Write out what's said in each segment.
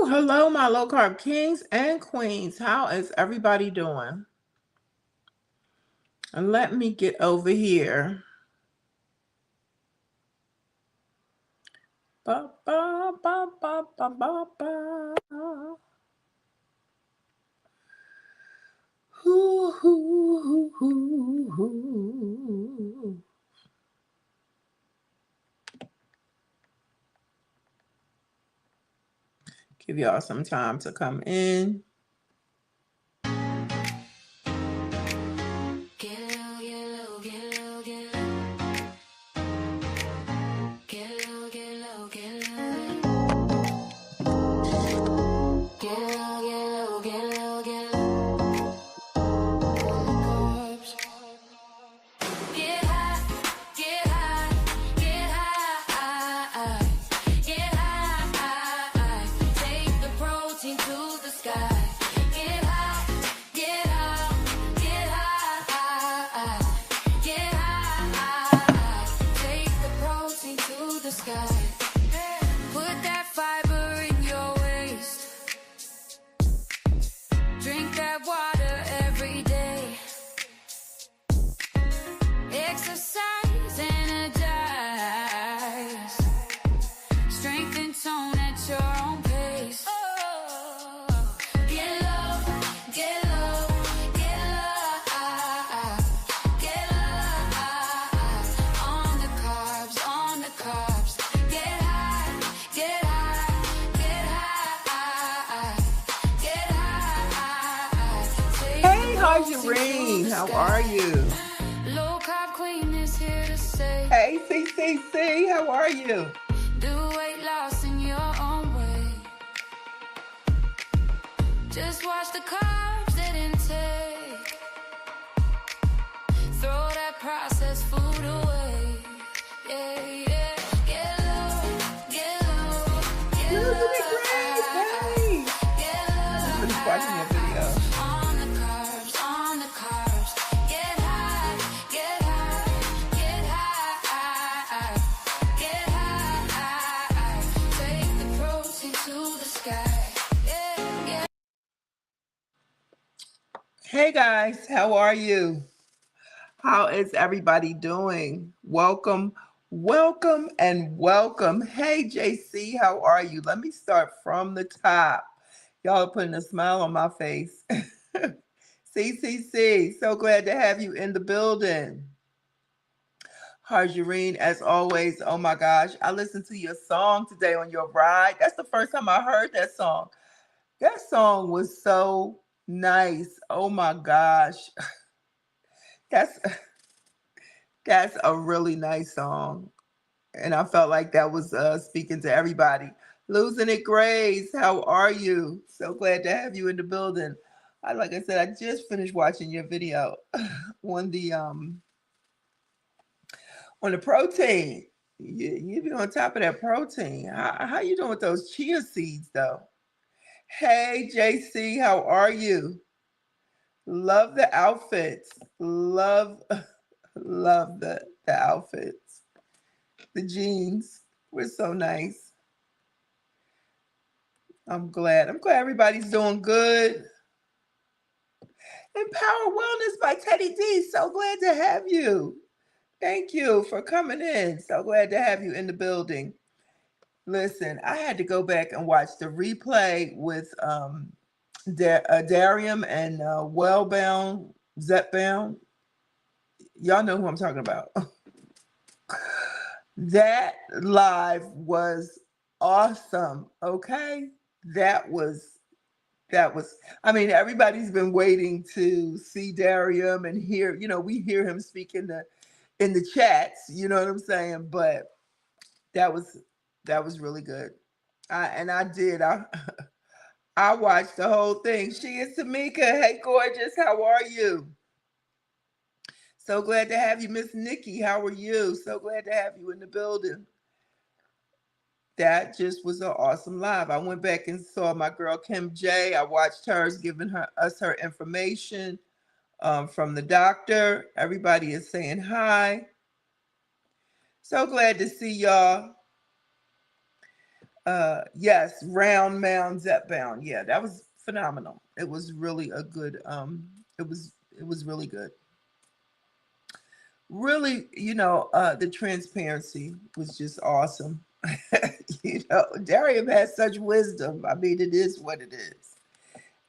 Hello, my low carb kings and queens. How is everybody doing? And let me get over here. Ba, ba, ba, ba, ba, ba, ba. Hoo, hoo, hoo, hoo, hoo. Give y'all some time to come in. How are you? Low carb queen is here to say, hey, CCC, how are you? Do weight loss in your own way. Just watch the carbs that intake. Throw that processed food away. Yeah, yeah. Get low, get low, get low. Isn't it great? Hey. Get low. I'm just watching your video. On the carbs, on the carbs. Get high, get high, get high, get high. Take the protein to the sky. Yeah, yeah. Hey guys, how are you? How is everybody doing? Welcome, welcome, and welcome. Hey JC, how are you? Let me start from the top. Y'all are putting a smile on my face. CCC, so glad to have you in the building. Harjareen, as always, oh my gosh, I listened to your song today on your ride. That's the first time I heard that song. That song was so nice. Oh my gosh. That's a really nice song. And I felt like that was speaking to everybody. Losing it, Grace. How are you? So glad to have you in the building. Like I said, I just finished watching your video on the protein. You be on top of that protein. How you doing with those chia seeds though? Hey JC, how are you? Love the outfits. Love the outfits. The jeans were so nice. I'm glad everybody's doing good. Empower Wellness by Teddy D. So glad to have you. Thank you for coming in. So glad to have you in the building. Listen, I had to go back and watch the replay with Darium and Wellbound, Zetbound. Y'all know who I'm talking about. That live was awesome. Okay. That was, I mean, everybody's been waiting to see Darium and hear, we hear him speak in the chats, you know what I'm saying? But that was really good. I I watched the whole thing. She is Tamika. Hey, gorgeous. How are you? So glad to have you, Miss Nikki. How are you? So glad to have you in the building. That just was an awesome live. I went back and saw my girl Kim J. I watched hers giving us her information from the doctor. Everybody is saying hi. So glad to see y'all. Yes, Round Mound Zep Bound. Yeah, that was phenomenal. It was really a good it was really good. Really, the transparency was just awesome. Darium has such wisdom. I mean, it is what it is.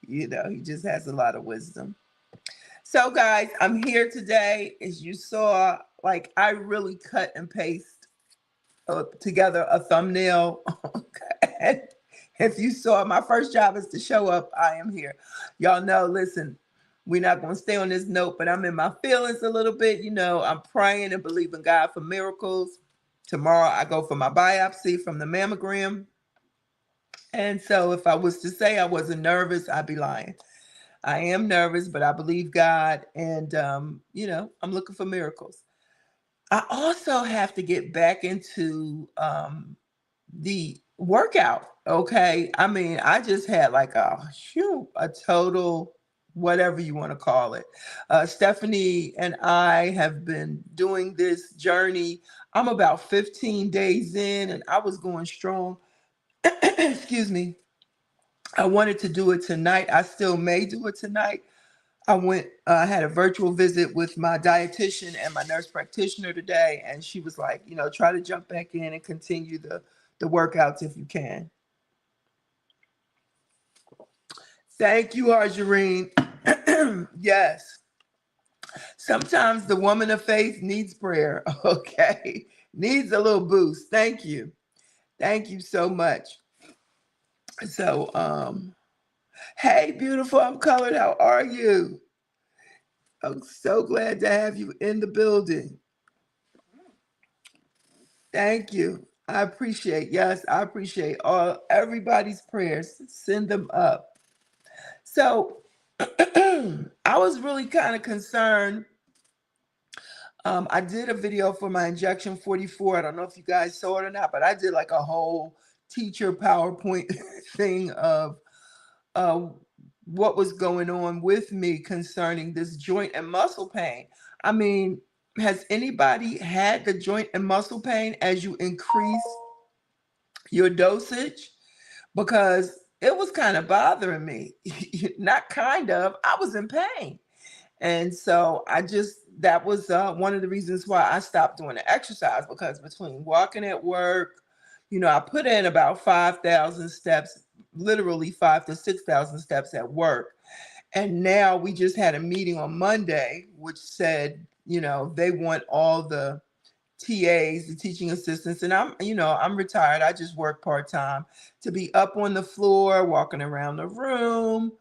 He just has a lot of wisdom. So, guys, I'm here today. As you saw, like, I really cut and paste together a thumbnail. Okay. If you saw, my first job is to show up. I am here. Y'all know, listen, we're not going to stay on this note, but I'm in my feelings a little bit. I'm praying and believing God for miracles. Tomorrow, I go for my biopsy from the mammogram. And so, if I was to say I wasn't nervous, I'd be lying. I am nervous, but I believe God, and I'm looking for miracles. I also have to get back into the workout. Okay, I mean, I just had like a total whatever you want to call it. Stephanie and I have been doing this journey. I'm about 15 days in, and I was going strong. Excuse me. I wanted to do it tonight. I still may do it tonight. I had a virtual visit with my dietitian and my nurse practitioner today, and she was like, try to jump back in and continue the workouts if you can. Thank you, Arjurine. Yes. Sometimes the woman of faith needs prayer, okay? Needs a little boost. Thank you. Thank you so much. So, hey, beautiful, I'm colored. How are you? I'm so glad to have you in the building. Thank you. Yes, I appreciate everybody's prayers. Send them up. So I was really kind of concerned. I did a video for my injection 44. I don't know if you guys saw it or not, but I did like a whole teacher PowerPoint thing of uh, what was going on with me concerning this joint and muscle pain. I mean, has anybody had the joint and muscle pain as you increase your dosage? Because it was kind of bothering me. Not kind of, I was in pain. And so that was one of the reasons why I stopped doing the exercise, because between walking at work, I put in about 5,000 steps, literally 5 to 6,000 steps at work. And now we just had a meeting on Monday, which said, they want all the TAs, the teaching assistants, and I'm retired. I just work part-time, to be up on the floor, walking around the room.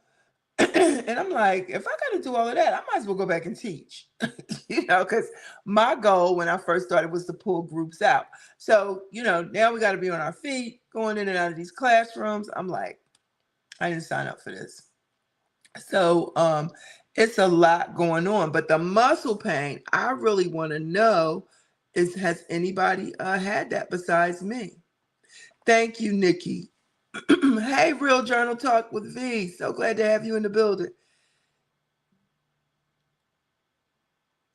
And I'm like, if I got to do all of that, I might as well go back and teach, because my goal when I first started was to pull groups out. So, now we got to be on our feet, going in and out of these classrooms. I'm like, I didn't sign up for this. So, it's a lot going on. But the muscle pain, I really want to know has anybody had that besides me? Thank you, Nikki. Hey, Real Journal Talk with V. So glad to have you in the building.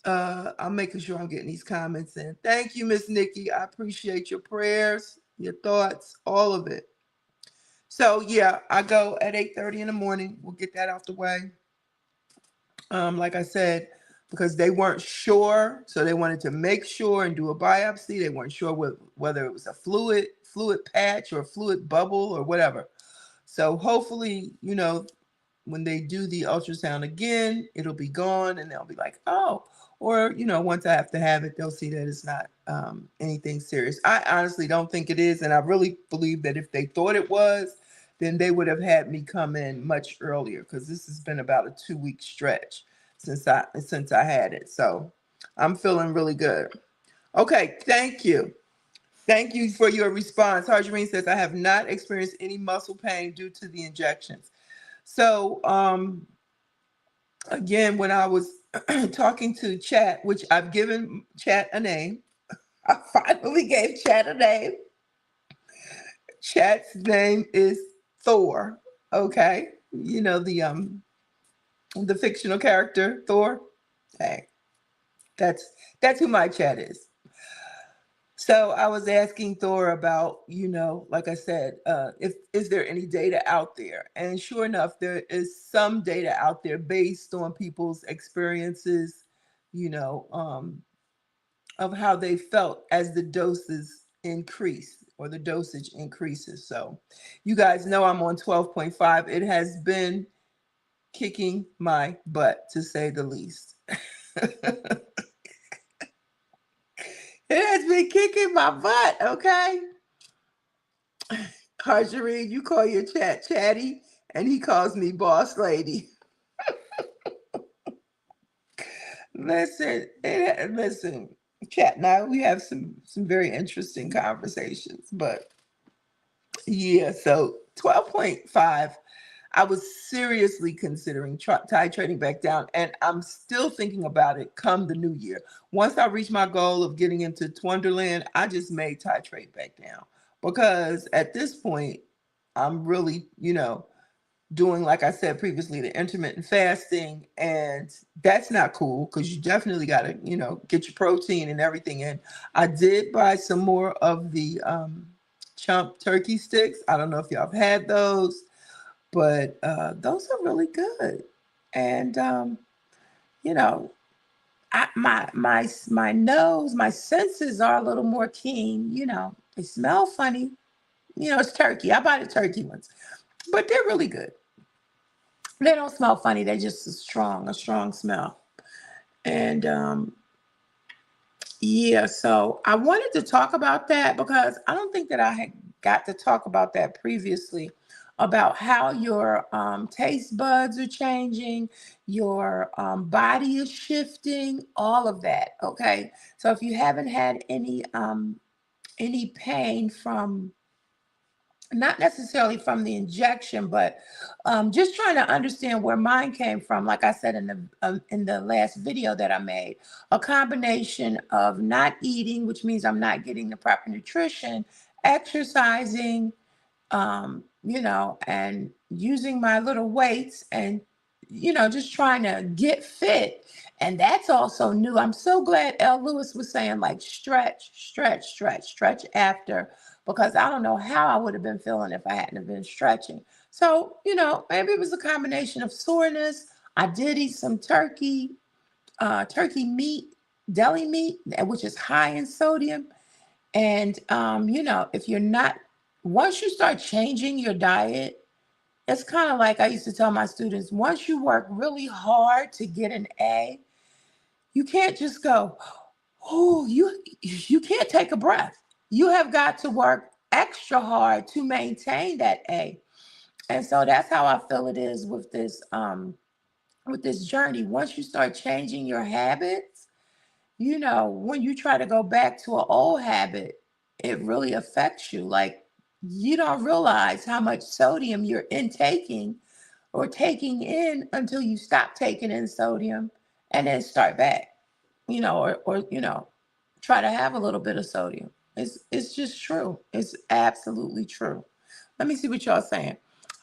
I'm making sure I'm getting these comments in. Thank you, Miss Nikki. I appreciate your prayers, your thoughts, all of it. So yeah, I go at 8:30 in the morning. We'll get that out the way. Like I said, because they weren't sure, so they wanted to make sure and do a biopsy. They weren't sure whether it was a fluid patch or a fluid bubble or whatever. So hopefully, when they do the ultrasound again, it'll be gone, and they'll be like, oh, or, once I have to have it, they'll see that it's not anything serious. I honestly don't think it is. And I really believe that if they thought it was, then they would have had me come in much earlier, because this has been about a 2-week stretch since I had it. So I'm feeling really good. Okay, thank you. Thank you for your response. Harjurine says, I have not experienced any muscle pain due to the injections. So again, when I was talking to Chat, which I've given Chat a name, I finally gave Chat a name. Chat's name is Thor. Okay, the fictional character Thor. Hey, that's who my Chat is. So I was asking Thor about, like I said, if is there any data out there? And sure enough, there is some data out there based on people's experiences, you know, um, of how they felt as the doses increase or the dosage increases. So you guys know I'm on 12.5. It has been kicking my butt to say the least. It has been kicking my butt, okay? Harjari, you call your chat chatty, and he calls me boss lady. Listen, chat. Now we have some very interesting conversations, but yeah. So 12.5, I was seriously considering titrating back down, and I'm still thinking about it. Come the new year, once I reach my goal of getting into Twonderland, I just may titrate back down because at this point, I'm really, doing, like I said previously, the intermittent fasting, and that's not cool because you definitely got to, get your protein and everything in. I did buy some more of the chump turkey sticks. I don't know if y'all have had those, but those are really good. And you know, my nose, my senses are a little more keen. They smell funny. It's turkey. I buy the turkey ones, but they're really good. They don't smell funny. They're just a strong smell. And yeah, so I wanted to talk about that because I don't think that I had got to talk about that previously, about how your taste buds are changing, your body is shifting, all of that. Okay, so if you haven't had any pain from, not necessarily from the injection, but just trying to understand where mine came from. Like I said in the last video that I made, a combination of not eating, which means I'm not getting the proper nutrition, exercising, and using my little weights and, just trying to get fit. And that's also new. I'm so glad L. Lewis was saying, like, stretch, stretch, stretch, stretch after, because I don't know how I would have been feeling if I hadn't have been stretching. So, maybe it was a combination of soreness. I did eat some turkey meat, deli meat, which is high in sodium. And, if you're not, once you start changing your diet, it's kind of like I used to tell my students, once you work really hard to get an A, you can't just go, oh, you can't take a breath. You have got to work extra hard to maintain that A. And so that's how I feel it is with this journey. Once you start changing your habits, when you try to go back to an old habit, it really affects you. Like, you don't realize how much sodium you're intaking or taking in until you stop taking in sodium and then start back, or try to have a little bit of sodium. It's just true. It's absolutely true. Let me see what y'all saying.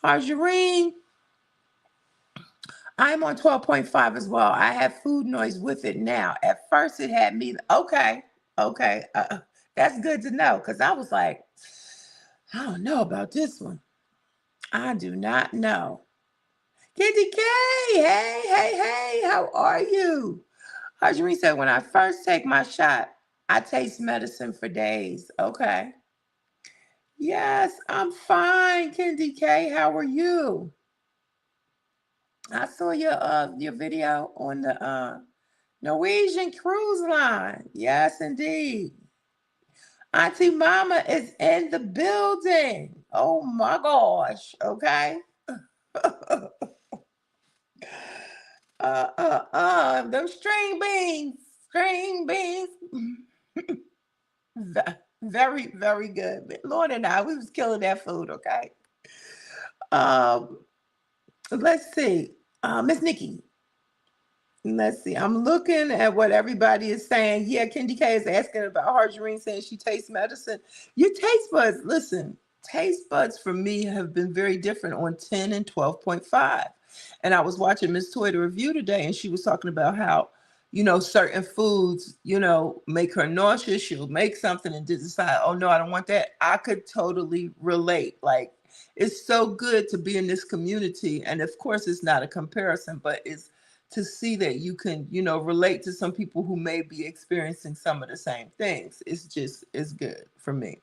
Margarine, I'm on 12.5 as well. I have food noise with it now. At first, it had me. Okay, okay. That's good to know because I was like, I don't know about this one. I do not know. Kitty K, hey, hey, hey, how are you? Margarine said, when I first take my shot, I taste medicine for days. Okay. Yes, I'm fine, Candy K. How are you? I saw your video on the Norwegian cruise line. Yes, indeed. Auntie Mama is in the building. Oh my gosh. Okay. Them string beans. String beans. Very, very good. Lord and I, we was killing that food, okay? Um, let's see. Miss Nikki, let's see. I'm looking at what everybody is saying. Yeah, Kendi K is asking about Harjarine, saying she tastes medicine. Your taste buds, listen, taste buds for me have been very different on 10 and 12.5. And I was watching Miss Toy the review today, and she was talking about how certain foods, make her nauseous. She'll make something and decide, oh no, I don't want that. I could totally relate. Like, it's so good to be in this community. And of course, it's not a comparison, but it's to see that you can, relate to some people who may be experiencing some of the same things. It's good for me.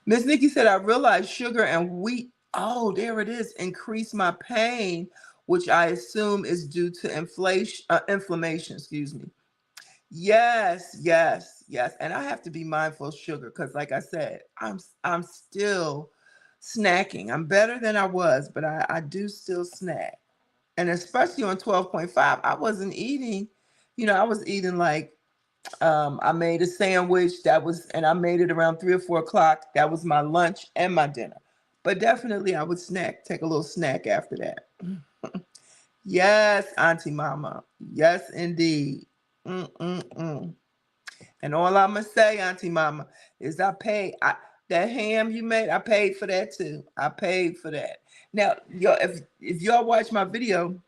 Miss Nikki said, I realized sugar and wheat, oh, there it is, increase my pain, which I assume is due to inflammation, excuse me. Yes, yes, yes. And I have to be mindful of sugar because, like I said, I'm still snacking. I'm better than I was, but I do still snack. And especially on 12.5, I wasn't eating, I was eating like I made a sandwich and I made it around 3 or 4 o'clock. That was my lunch and my dinner. But definitely I would take a little snack after that. Yes, Auntie Mama. Yes, indeed. Mm-mm-mm. And all I'm gonna say, Auntie Mama, is that ham you made. I paid for that too. I paid for that. Now, if y'all watch my video,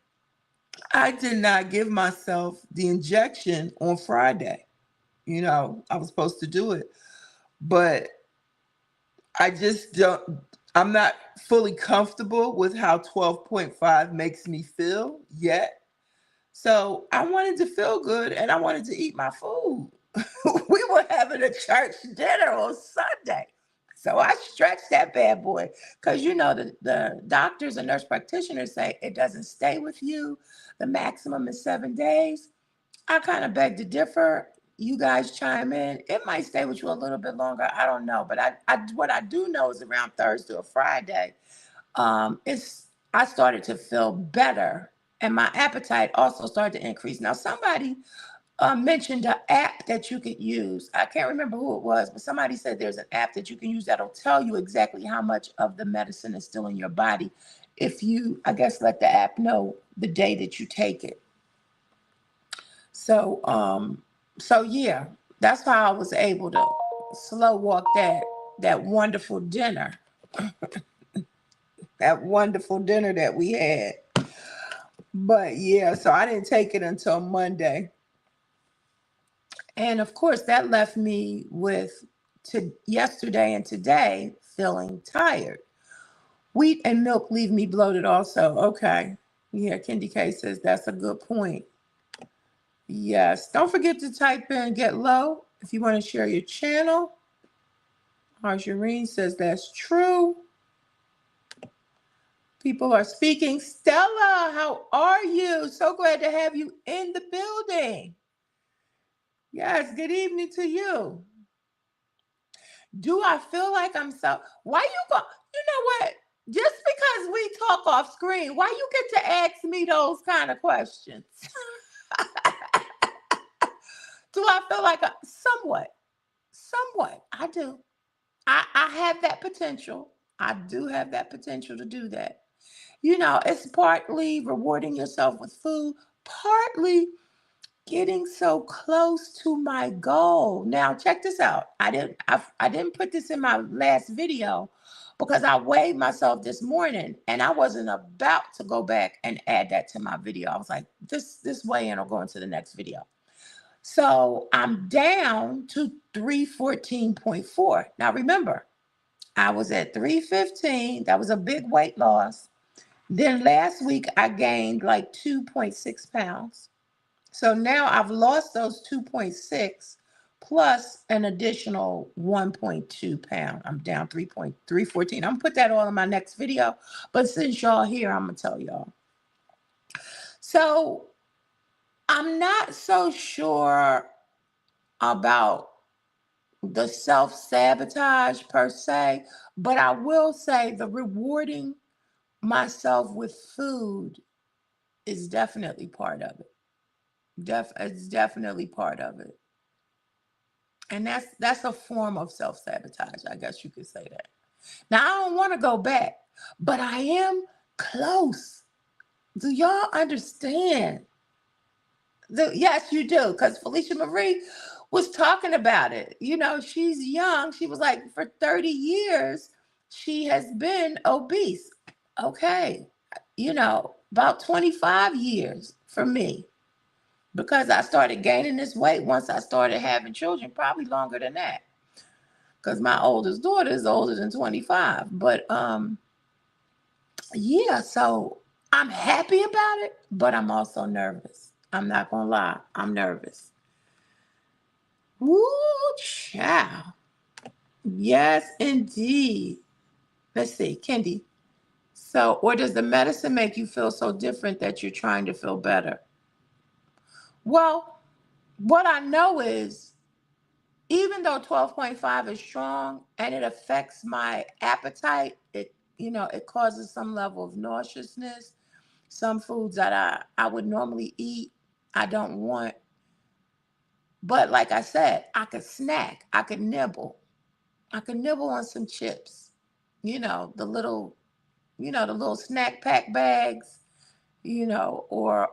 I did not give myself the injection on Friday. I was supposed to do it, but I just don't. I'm not fully comfortable with how 12.5 makes me feel yet. So I wanted to feel good and I wanted to eat my food. We were having a church dinner on Sunday. So I stretched that bad boy because the doctors and nurse practitioners say it doesn't stay with you. The maximum is 7 days. I kind of beg to differ. You guys chime in. It might stay with you a little bit longer. I don't know. But what I do know is around Thursday or Friday, it's I started to feel better, and my appetite also started to increase. Now, somebody mentioned an app that you could use. I can't remember who it was, but somebody said there's an app that you can use that'll tell you exactly how much of the medicine is still in your body if you, I guess, let the app know the day that you take it. So, so yeah, that's how I was able to slow walk that wonderful dinner, that wonderful dinner that we had. But yeah, so I didn't take it until Monday. And of course, that left me with yesterday and today feeling tired. Wheat and milk leave me bloated also. Okay. Yeah, Kendi K says that's a good point. Yes. Don't forget to type in get low if you want to share your channel. Marjorie says that's true. People are speaking. Stella, how are you? So glad to have you in the building. Yes, good evening to you. Do I feel like I'm so? Why you go? You know what? Just because we talk off screen, why you get to ask me those kind of questions? Do I feel like somewhat? Somewhat. I do. I have that potential. I do have that potential to do that. It's partly rewarding yourself with food, partly getting so close to my goal. Now, check this out. I didn't put this in my last video because I weighed myself this morning and I wasn't about to go back and add that to my video. I was like, this weigh-in will go into the next video. So I'm down to 314.4. Now remember, I was at 315. That was a big weight loss. Then last week I gained like 2.6 pounds. So now I've lost those 2.6 plus an additional 1.2 pound. I'm down 3.314. I'm gonna put that all in my next video. But since y'all here, I'm gonna tell y'all. So I'm not so sure about the self-sabotage per se, but I will say the rewarding myself with food is definitely part of it. It's definitely part of it. And that's a form of self-sabotage. I guess you could say that. Now, I don't want to go back, but I am close. Do y'all understand? Yes, you do, because Felicia Marie was talking about it. She's young. She was like, for 30 years, she has been obese. Okay. About 25 years for me. because I started gaining this weight once I started having children, probably longer than that. Because my oldest daughter is older than 25. But yeah, so I'm happy about it, but I'm also nervous. I'm not gonna lie, I'm nervous. Woo, child. Yes, indeed. Let's see, Kendi. So, or does the medicine make you feel so different that you're trying to feel better? Well, what I know is even though 12.5 is strong and it affects my appetite, it causes some level of nauseousness. Some foods that I would normally eat, I don't want. But like I said, I could snack, I could nibble. I could nibble on some chips. You know, the little snack pack bags, or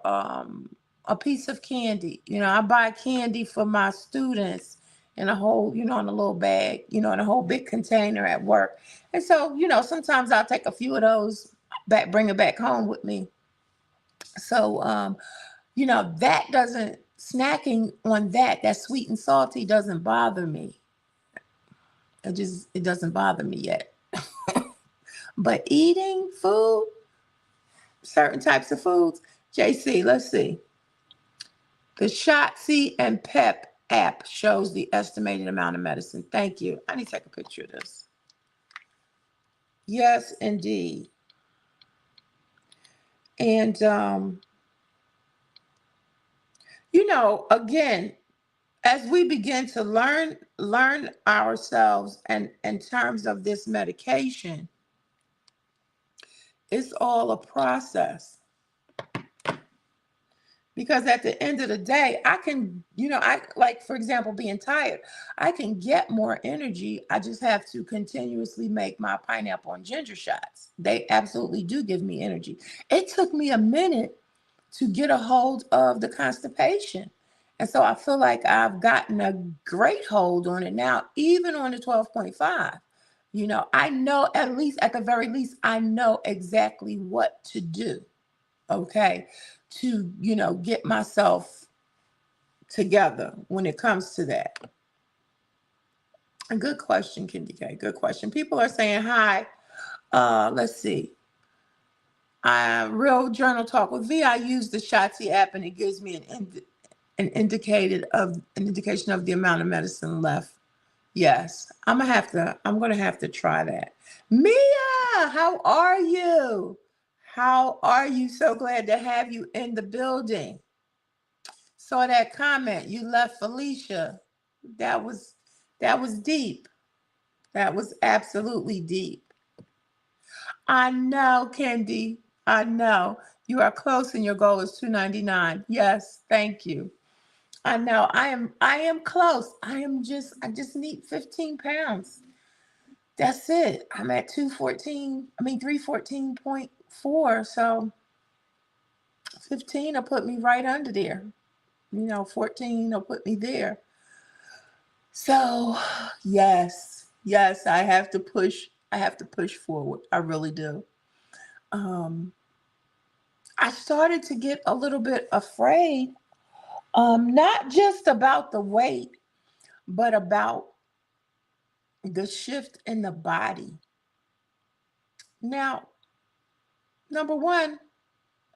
a piece of candy. I buy candy for my students in a whole, in a little bag, in a whole big container at work. And so, sometimes I'll take a few of those back, bring it back home with me. So, that doesn't, snacking on that sweet and salty doesn't bother me. It doesn't bother me yet. But eating food, certain types of foods, JC, let's see. The Shotzi and Pep app shows the estimated amount of medicine. Thank you. I need to take a picture of this. Yes, indeed. And again, as we begin to learn ourselves and in terms of this medication, it's all a process. Because at the end of the day, I can, I like, for example, being tired, I can get more energy. I just have to continuously make my pineapple and ginger shots. They absolutely do give me energy. It took me a minute to get a hold of the constipation. And so I feel like I've gotten a great hold on it now, even on the 12.5. I know, at least, at the very least, I know exactly what to do. Okay, to get myself together when it comes to that. A good question, Kendi K. Good question. People are saying hi. Let's see. Real Journal Talk with V. I use the Shotzi app and it gives me an indication of the amount of medicine left. Yes, I'm gonna have to try that. Mia, how are you? How are you? So glad to have you in the building. Saw that comment. You left Felicia. That was deep. That was absolutely deep. I know, Kendi. I know. You are close and your goal is 299. Yes, thank you. I know. I am close. I just need 15 pounds. That's it. I'm at 214. I mean 314.4. So 15 will put me right under there. 14 will put me there. So, yes, I have to push. I have to push forward. I really do. Um, I started to get a little bit afraid, not just about the weight, but about the shift in the body. Now, number one,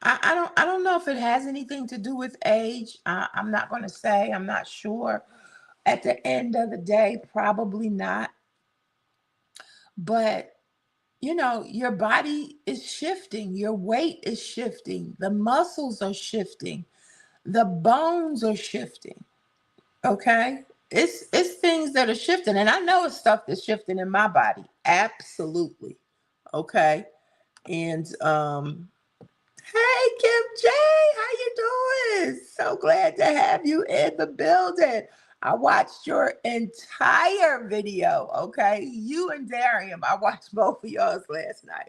I don't know if it has anything to do with age. I'm not going to say. I'm not sure. At the end of the day, probably not. But your body is shifting, your weight is shifting, the muscles are shifting, the bones are shifting. Okay? It's things that are shifting. And I know it's stuff that's shifting in my body. Absolutely. Okay. And hey Kim J, how you doing? So glad to have you in the building. I watched your entire video, okay? You and Darium, I watched both of yours last night.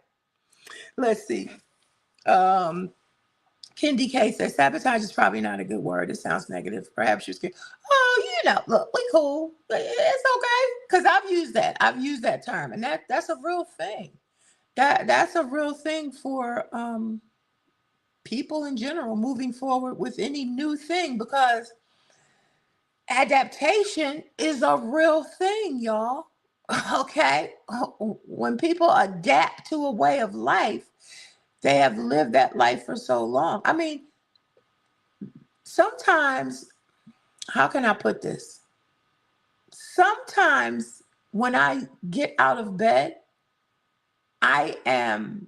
Let's see. Um, Kendi K says sabotage is probably not a good word. It sounds negative. Perhaps you're scared. Oh, look, we cool. It's okay. Because I've used that. I've used that term. And that's a real thing. That's a real thing for people in general moving forward with any new thing, because adaptation is a real thing, y'all. Okay? When people adapt to a way of life, they have lived that life for so long. I mean, sometimes, how can I put this? Sometimes when I get out of bed, I am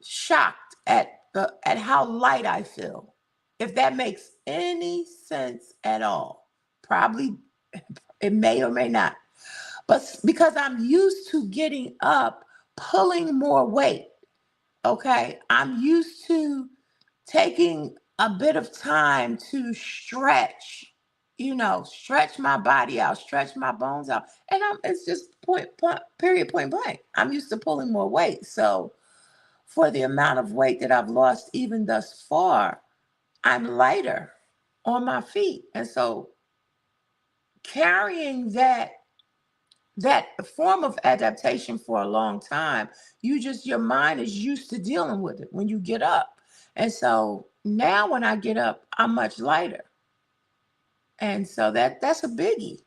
shocked at how light I feel. If that makes any sense at all. Probably it may or may not. But because I'm used to getting up, pulling more weight, okay? I'm used to taking a bit of time to stretch, stretch my body out, stretch my bones out. And it's just period, point blank. I'm used to pulling more weight. So for the amount of weight that I've lost even thus far, I'm lighter on my feet. And so carrying that form of adaptation for a long time, your mind is used to dealing with it when you get up. And so now when I get up, I'm much lighter. And so that's a biggie.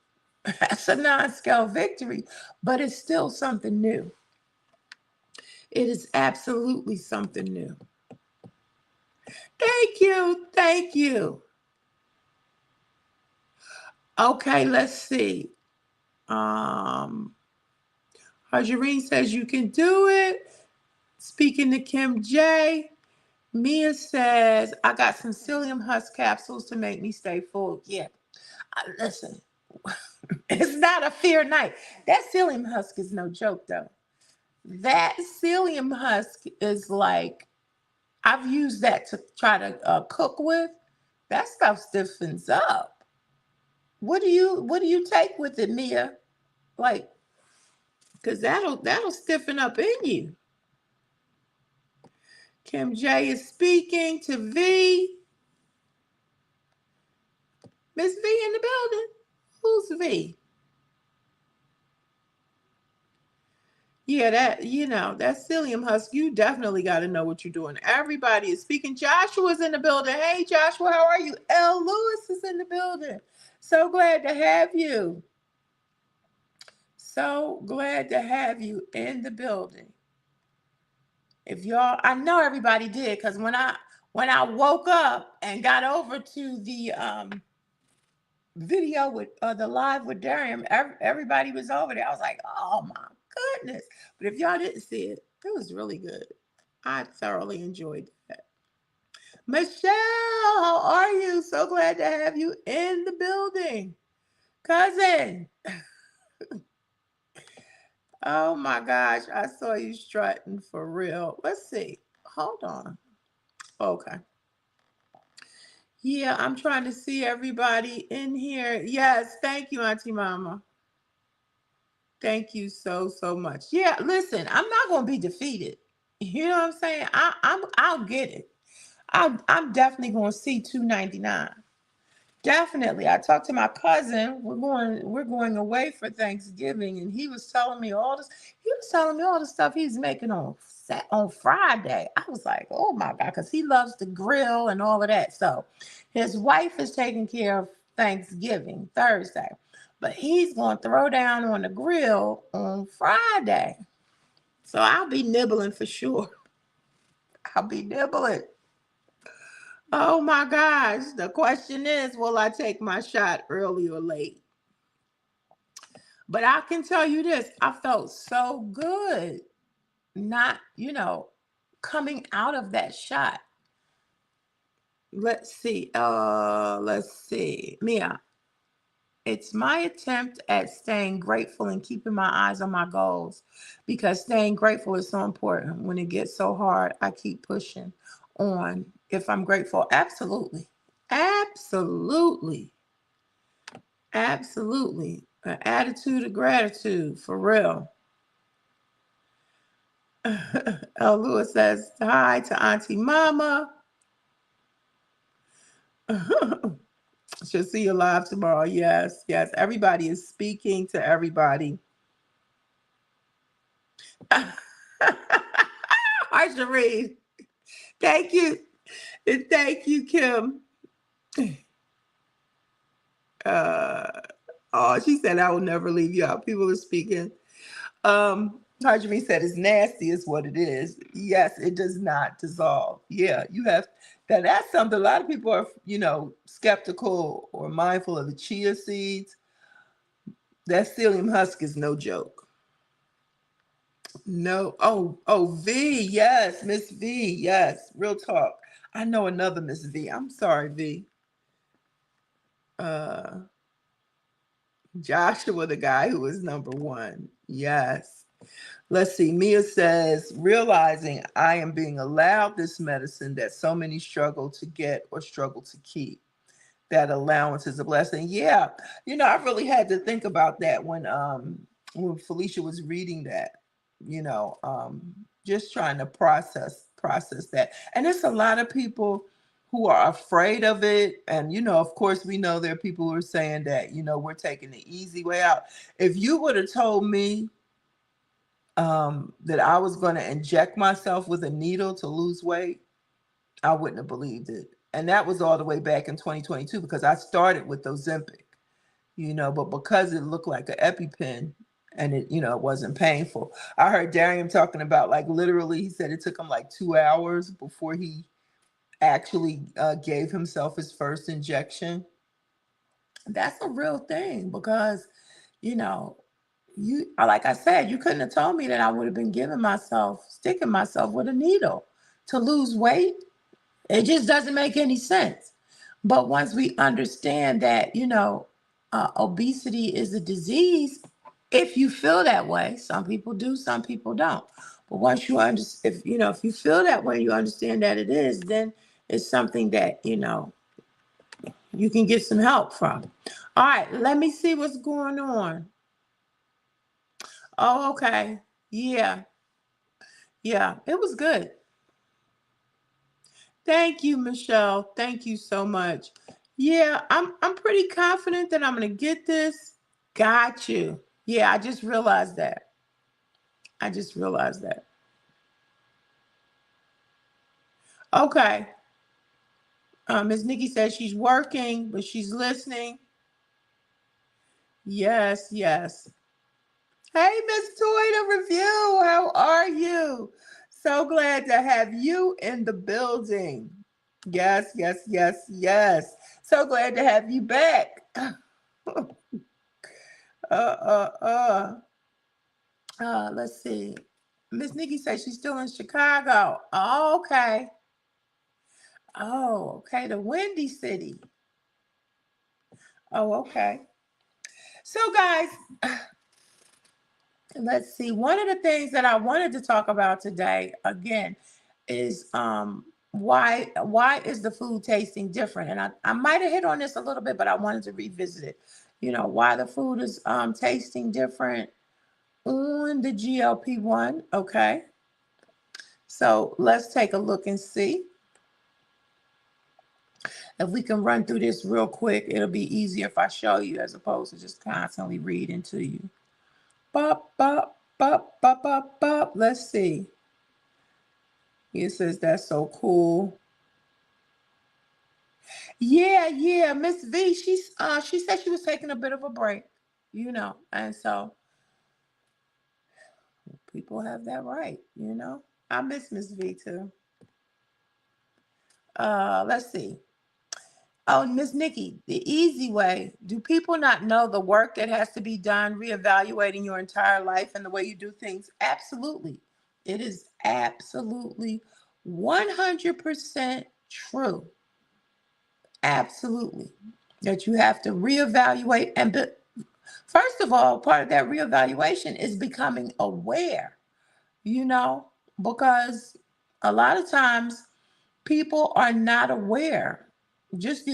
That's a non-scale victory, but it's still something new. It is absolutely something new. Thank you. Thank you. Okay, let's see. Um, Harjareen says you can do it. Speaking to Kim J. Mia says, I got some psyllium husk capsules to make me stay full. Yeah, listen, it's not a fear night. That psyllium husk is no joke, though. That psyllium husk is like, I've used that to try to cook with. That stuff stiffens up. What do you take with it, Mia? Like, because that'll stiffen up in you. Kim J is speaking to V. Miss V in the building. Who's V? Yeah, that psyllium husk, you definitely got to know what you're doing. Everybody is speaking. Joshua's in the building. Hey, Joshua, how are you? L. Lewis is in the building. So glad to have you. So glad to have you in the building. If y'all, I know everybody did, because when I woke up and got over to the video with the live with Darian, everybody was over there. I was like, oh my goodness. But if y'all didn't see it, it was really good. I thoroughly enjoyed that. Michelle, how are you? So glad to have you in the building. Cousin. Oh my gosh, I saw you strutting for real. Let's see. Hold on. Okay. Yeah, I'm trying to see everybody in here. Yes, thank you, Auntie Mama. Thank you so, so much. Yeah, listen, I'm not gonna be defeated. You know what I'm saying? I'll get it. I'm definitely gonna see 299. Definitely. I talked to my cousin. We're going away for Thanksgiving, and he was telling me all this. He was telling me all the stuff he's making on Friday. I was like, oh my God, because he loves to grill and all of that. So his wife is taking care of Thanksgiving Thursday, but he's going to throw down on the grill on Friday. So I'll be nibbling for sure. I'll be nibbling. Oh my gosh. The question is, will I take my shot early or late? But I can tell you this, I felt so good not, coming out of that shot. Let's see. Let's see. Mia, it's my attempt at staying grateful and keeping my eyes on my goals, because staying grateful is so important. When it gets so hard, I keep pushing on. If I'm grateful, absolutely. Absolutely. Absolutely. An attitude of gratitude, for real. L. Lewis says hi to Auntie Mama. She'll see you live tomorrow. Yes, yes. Everybody is speaking to everybody. Hi, Sheree. Thank you. And thank you, Kim. Uh, oh, she said, I will never leave you out. People are speaking. Hajime said it's nasty is what it is. Yes, it does not dissolve. Yeah, you have that. That's something a lot of people are, skeptical or mindful of the chia seeds. That psyllium husk is no joke. No. Oh, V. Yes, Miss V. Yes, real talk. I know another Miss V. I'm sorry, V. Uh, Joshua, the guy who was number one. Yes. Let's see. Mia says, realizing I am being allowed this medicine that so many struggle to get or struggle to keep. That allowance is a blessing. Yeah. I really had to think about that when Felicia was reading that, just trying to process that. And it's a lot of people who are afraid of it. And of course we know there are people who are saying that, we're taking the easy way out. If you would have told me that I was going to inject myself with a needle to lose weight, I wouldn't have believed it. And that was all the way back in 2022 because I started with Ozempic, but because it looked like an EpiPen and it wasn't painful. I heard Darian talking about like literally, he said it took him like 2 hours before he actually gave himself his first injection. That's a real thing because, you know, like I said, you couldn't have told me that I would have been sticking myself with a needle to lose weight. It just doesn't make any sense. But once we understand that, obesity is a disease, if you feel that way, some people do, some people don't. But once you understand, if you feel that way, you understand that it is, then it's something that, you can get some help from. All right, let me see what's going on. Oh, okay. Yeah. Yeah, it was good. Thank you, Michelle. Thank you so much. Yeah, I'm pretty confident that I'm gonna get this. Got you. Yeah, I just realized that. I just realized that. Okay. Ms. Nikki says she's working, but she's listening. Yes, yes. Hey, Miss Toy Review, how are you? So glad to have you in the building. Yes, yes, yes, yes. So glad to have you back. uh, uh, uh. Let's see. Miss Nikki says she's still in Chicago. Oh, okay. Oh, okay. The Windy City. Oh, okay. So, guys, let's see. One of the things that I wanted to talk about today, again, is why is the food tasting different? And I might have hit on this a little bit, but I wanted to revisit it. Why the food is tasting different on the GLP-1. Okay. So let's take a look and see. If we can run through this real quick, it'll be easier if I show you as opposed to just constantly reading to you. Bop, bop, bop, bop, bop, bop. Let's see. It says that's so cool. Yeah, yeah. Miss V, she said she was taking a bit of a break, and so people have that right. I miss Miss V too. Let's see. Oh, Miss Nikki, the easy way. Do people not know the work that has to be done reevaluating your entire life and the way you do things? Absolutely. It is absolutely 100% true. Absolutely. That you have to reevaluate. First of all, part of that reevaluation is becoming aware, you know, because a lot of times people are not aware. Just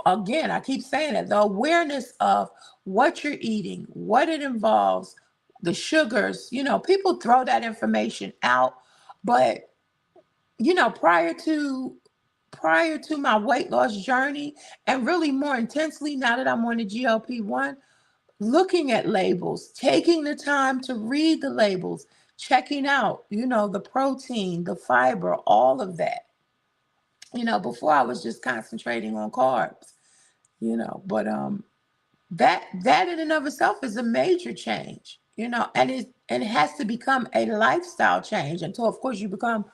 again, I keep saying it, the awareness of what you're eating, what it involves, the sugars, people throw that information out. But, prior to my weight loss journey, and really more intensely now that I'm on the GLP-1, looking at labels, taking the time to read the labels, checking out, the protein, the fiber, all of that. Before I was just concentrating on carbs, but that in and of itself is a major change, and it has to become a lifestyle change until of course you become,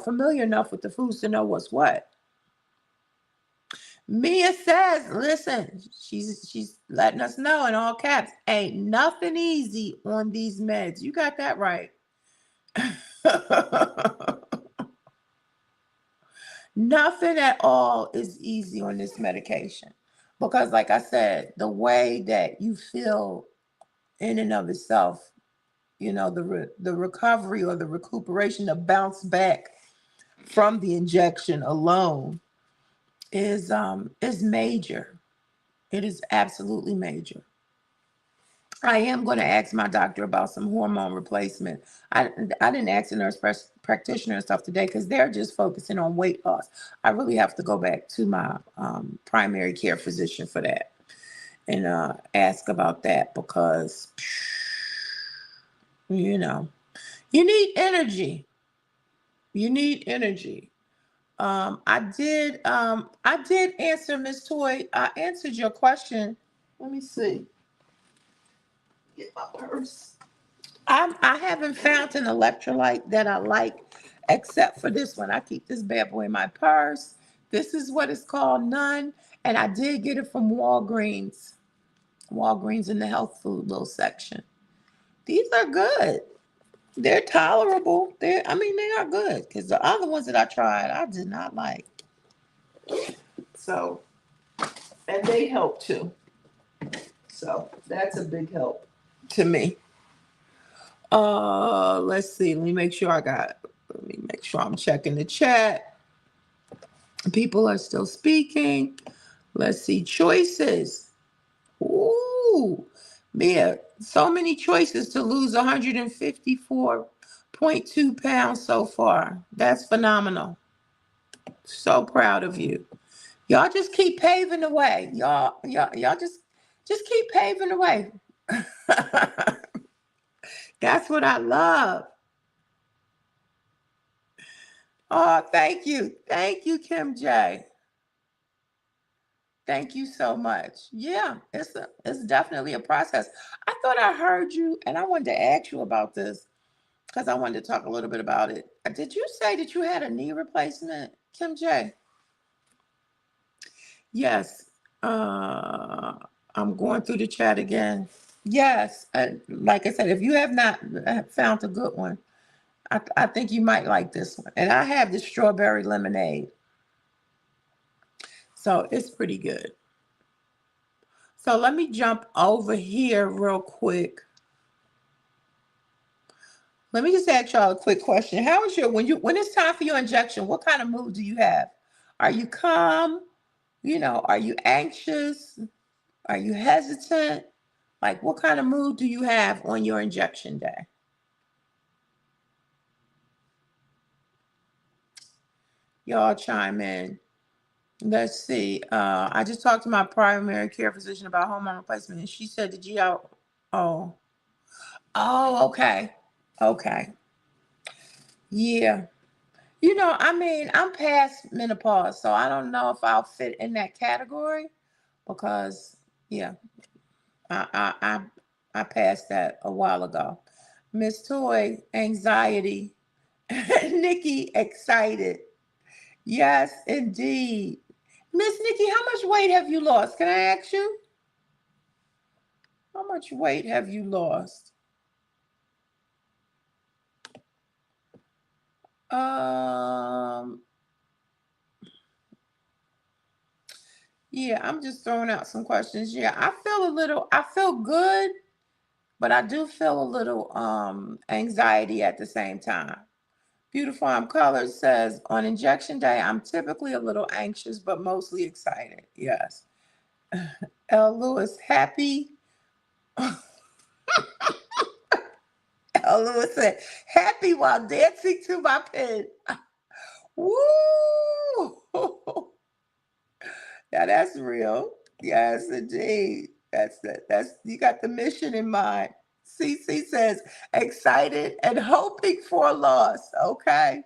familiar enough with the foods to know what's what. Mia says, listen, she's letting us know in all caps, ain't nothing easy on these meds. You got that right. Nothing at all is easy on this medication. Because, like I said, the way that you feel in and of itself, the recovery or the recuperation, the bounce back from the injection alone is major. It is absolutely major. I am going to ask my doctor about some hormone replacement. I didn't ask the nurse practitioner and stuff today because they're just focusing on weight loss. I really have to go back to my primary care physician for that and ask about that because you know you need energy. You need energy. I did answer Miss Toy. I answered your question. Let me see. Get my purse. I haven't found an electrolyte that I like except for this one. I keep this bad boy in my purse. This is what it's called, None. And I did get it from Walgreens. Walgreens in the health food little section. These are good. They're tolerable. They are good. Because the other ones that I tried, I did not like. So, and they help too. So that's a big help to me. Let's see. Let me make sure I'm checking the chat. People are still speaking. Let's see. Choices. Ooh, Mia, so many choices to lose 154.2 pounds so far. That's phenomenal. So proud of you. Y'all just keep paving the way. Y'all just keep paving the way. That's what I love. Oh, thank you. Thank you, Kim J. Thank you so much. Yeah, it's definitely a process. I thought I heard you, and I wanted to ask you about this because I wanted to talk a little bit about it. Did you say that you had a knee replacement, Kim J? Yes. Uh, I'm going through the chat again. Yes. Like I said, if you have not found a good one, I think you might like this one. And I have the strawberry lemonade. So it's pretty good. So let me jump over here real quick. Let me just ask y'all a quick question. How is when it's time for your injection, what kind of mood do you have? Are you calm? Are you anxious? Are you hesitant? Like what kind of mood do you have on your injection day? Y'all chime in. Let's see. I just talked to my primary care physician about hormone replacement, and she said the GI. Oh, okay, okay, yeah. I'm past menopause, so I don't know if I'll fit in that category because, yeah, I passed that a while ago. Miss Toy, anxiety. Nikki, excited. Yes, indeed. Miss Nikki, how much weight have you lost? Can I ask you? How much weight have you lost? Um, yeah, I'm just throwing out some questions. Yeah, I feel good, but I do feel a little anxiety at the same time. Beautiful Colors says on injection day, I'm typically a little anxious, but mostly excited. Yes. L. Lewis, happy. L. Lewis said, happy while dancing to my pen. Woo! Now that's real. Yes, indeed. That's you got the mission in mind. CC says excited and hoping for a loss. Okay.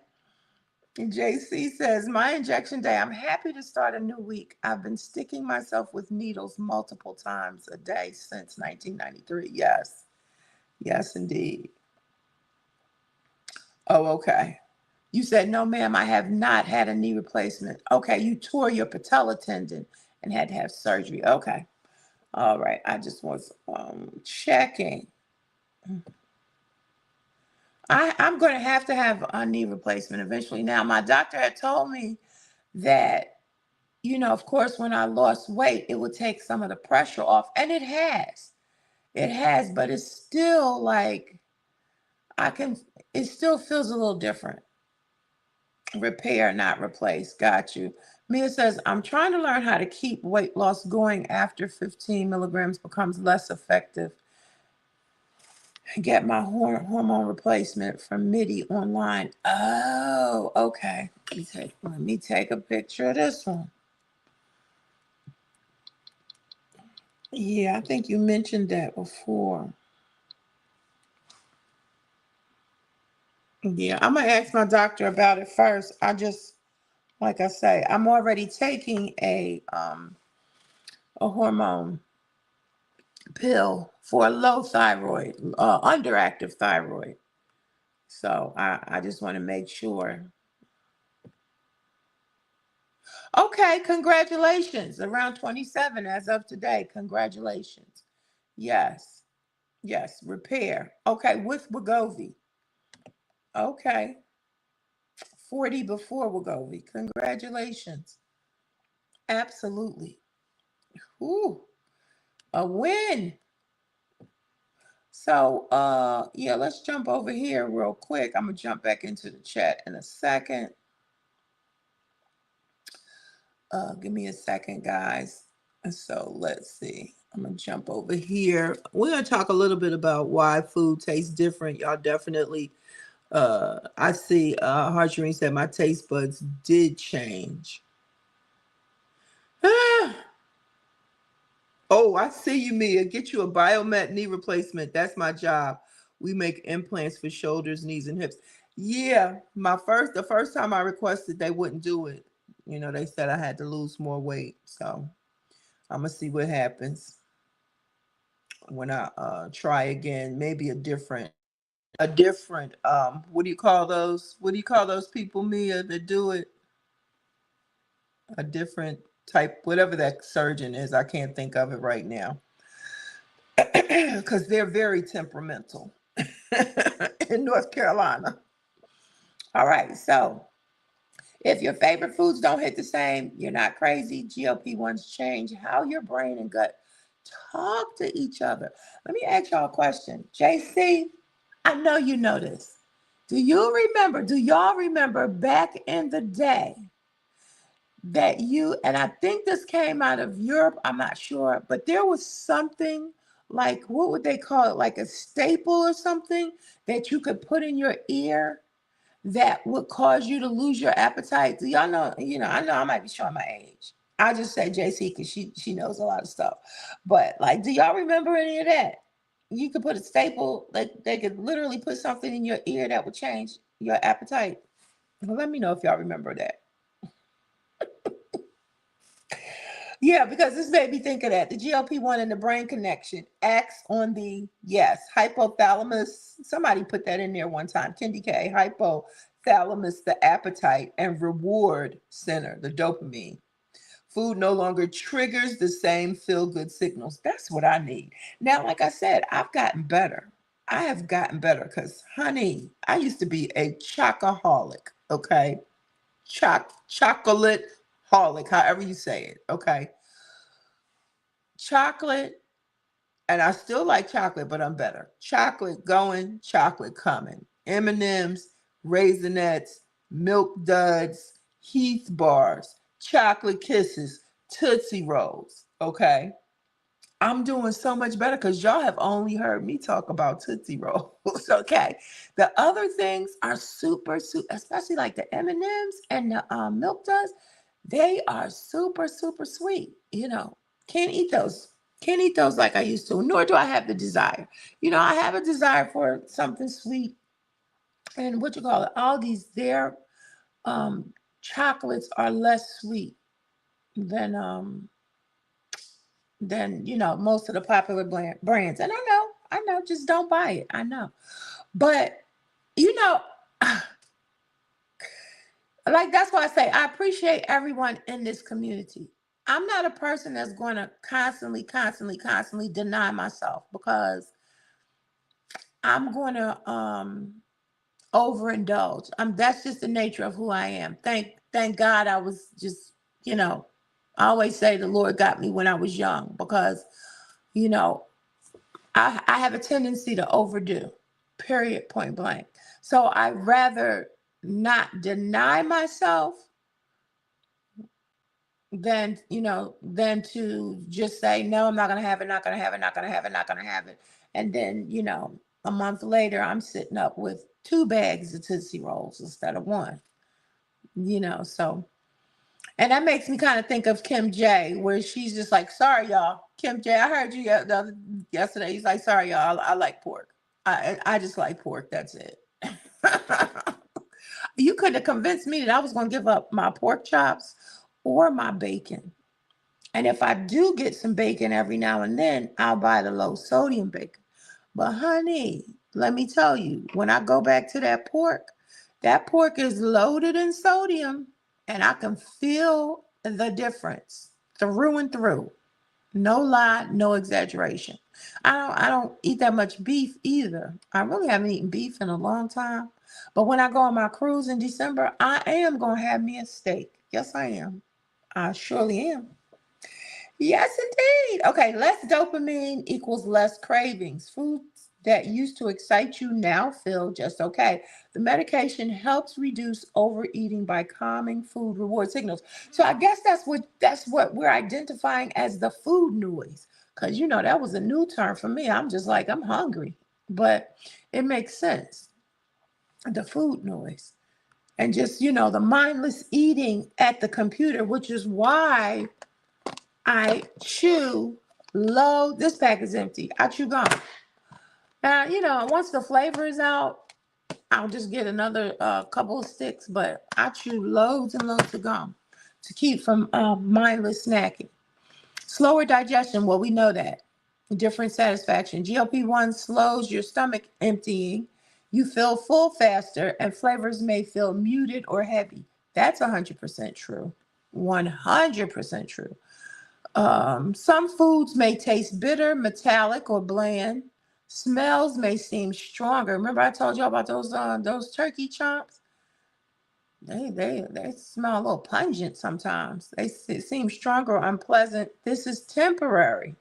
And JC says, my injection day, I'm happy to start a new week. I've been sticking myself with needles multiple times a day since 1993. Yes. Yes, indeed. Oh, okay. You said, no, ma'am, I have not had a knee replacement. Okay, you tore your patella tendon and had to have surgery. Okay. All right. I just was checking. I'm going to have a knee replacement eventually. Now, my doctor had told me that, of course, when I lost weight, it would take some of the pressure off. And it has. It has, but it's still like I can, it still feels a little different. Repair, not replace. Got you. Mia says, I'm trying to learn how to keep weight loss going after 15 milligrams becomes less effective. Get my hormone replacement from MIDI online. Oh, okay. Let me take a picture of this one. Yeah, I think you mentioned that before. Yeah, I'm gonna ask my doctor about it first. Like I say, I'm already taking a hormone pill for a low thyroid, underactive thyroid. So I just want to make sure. Okay, congratulations. Around 27 as of today. Congratulations. Yes, yes, repair. Okay, with Wegovy. Okay, 40 before Wegovy. Congratulations. Absolutely. Ooh, a win. So yeah, let's jump over here real quick. I'm gonna jump back into the chat in a second. Give me a second, guys. So let's see. I'm gonna jump over here. We're gonna talk a little bit about why food tastes different. Y'all definitely I see Harshireen said my taste buds did change. Oh, I see you, Mia. Get you a biomet knee replacement. That's my job. We make implants for shoulders, knees, and hips. Yeah, the first time I requested, they wouldn't do it. They said I had to lose more weight. So I'm gonna see what happens when I try again. Maybe a different what do you call those? What do you call those people, Mia, that do it? A different type, whatever that surgeon is. I can't think of it right now. Because they're very temperamental in North Carolina. All right, so if your favorite foods don't hit the same, you're not crazy. GLP-1s change how your brain and gut talk to each other. Let me ask y'all a question. JC, I know you know this. Do y'all remember back in the day that and I think this came out of Europe, I'm not sure, but there was something like, what would they call it? Like a staple or something that you could put in your ear that would cause you to lose your appetite. Do y'all know? I know I might be showing my age. I'll just say JC because she knows a lot of stuff. But like, do y'all remember any of that? You could put a staple, like they could literally put something in your ear that would change your appetite. Well, let me know if y'all remember that. Yeah, because this made me think of that. The GLP-1 and the brain connection acts on the, yes, hypothalamus. Somebody put that in there one time. Kendi K, hypothalamus, the appetite and reward center, the dopamine. Food no longer triggers the same feel-good signals. That's what I need. Now, like I said, I've gotten better. I have gotten better because, honey, I used to be a chocoholic, okay? Chocolate holic, however you say it, okay? Chocolate, and I still like chocolate, but I'm better. Chocolate going, chocolate coming. M&Ms, Raisinets, Milk Duds, Heath bars, chocolate kisses, Tootsie Rolls. Okay. I'm doing so much better because y'all have only heard me talk about Tootsie Rolls. Okay. The other things are super, super, especially like the M&Ms and the Milk Duds. They are super, super sweet. Can't eat those. Can't eat those like I used to, nor do I have the desire. I have a desire for something sweet and what you call it, all these there. chocolates are less sweet than most of the popular brands. And I know, just don't buy it. I know. But you know, like that's why I say I appreciate everyone in this community. I'm not a person that's going to constantly deny myself because I'm going to overindulge. That's just the nature of who I am. Thank God I was just, you know, I always say the Lord got me when I was young because, you know, I have a tendency to overdo, period, point blank. So I'd rather not deny myself than to just say, no, I'm not going to have it, not going to have it, not going to have it, not going to have it. And then, a month later, I'm sitting up with 2 bags of Tootsie Rolls instead of one, so. And that makes me kind of think of Kim J, where she's just like, sorry, y'all. Kim J, I heard you yesterday. He's like, sorry, y'all. I like pork. I just like pork. That's it. You couldn't have convinced me that I was going to give up my pork chops or my bacon. And if I do get some bacon every now and then, I'll buy the low sodium bacon. But honey, let me tell you, when I go back to that pork is loaded in sodium, and I can feel the difference through and through. No lie, no exaggeration. I don't eat that much beef either. I really haven't eaten beef in a long time. But when I go on my cruise in December, I am gonna have me a steak. Yes, I am. I surely am. Yes, indeed. Okay, less dopamine equals less cravings. Foods that used to excite you now feel just okay. The medication helps reduce overeating by calming food reward signals. So I guess that's what we're identifying as the food noise. Because that was a new term for me. I'm just like, I'm hungry. But it makes sense. The food noise. And just, the mindless eating at the computer, which is why I chew low. This pack is empty. I chew gum. Now, once the flavor is out, I'll just get another couple of sticks, but I chew loads and loads of gum to keep from mindless snacking. Slower digestion, well, we know that. Different satisfaction. GLP-1 slows your stomach emptying. You feel full faster, and flavors may feel muted or heavy. That's 100% true. 100% true. Some foods may taste bitter, metallic, or bland. Smells may seem stronger. Remember I told you about those turkey chomps? They smell a little pungent sometimes. They seem stronger or unpleasant. This is temporary.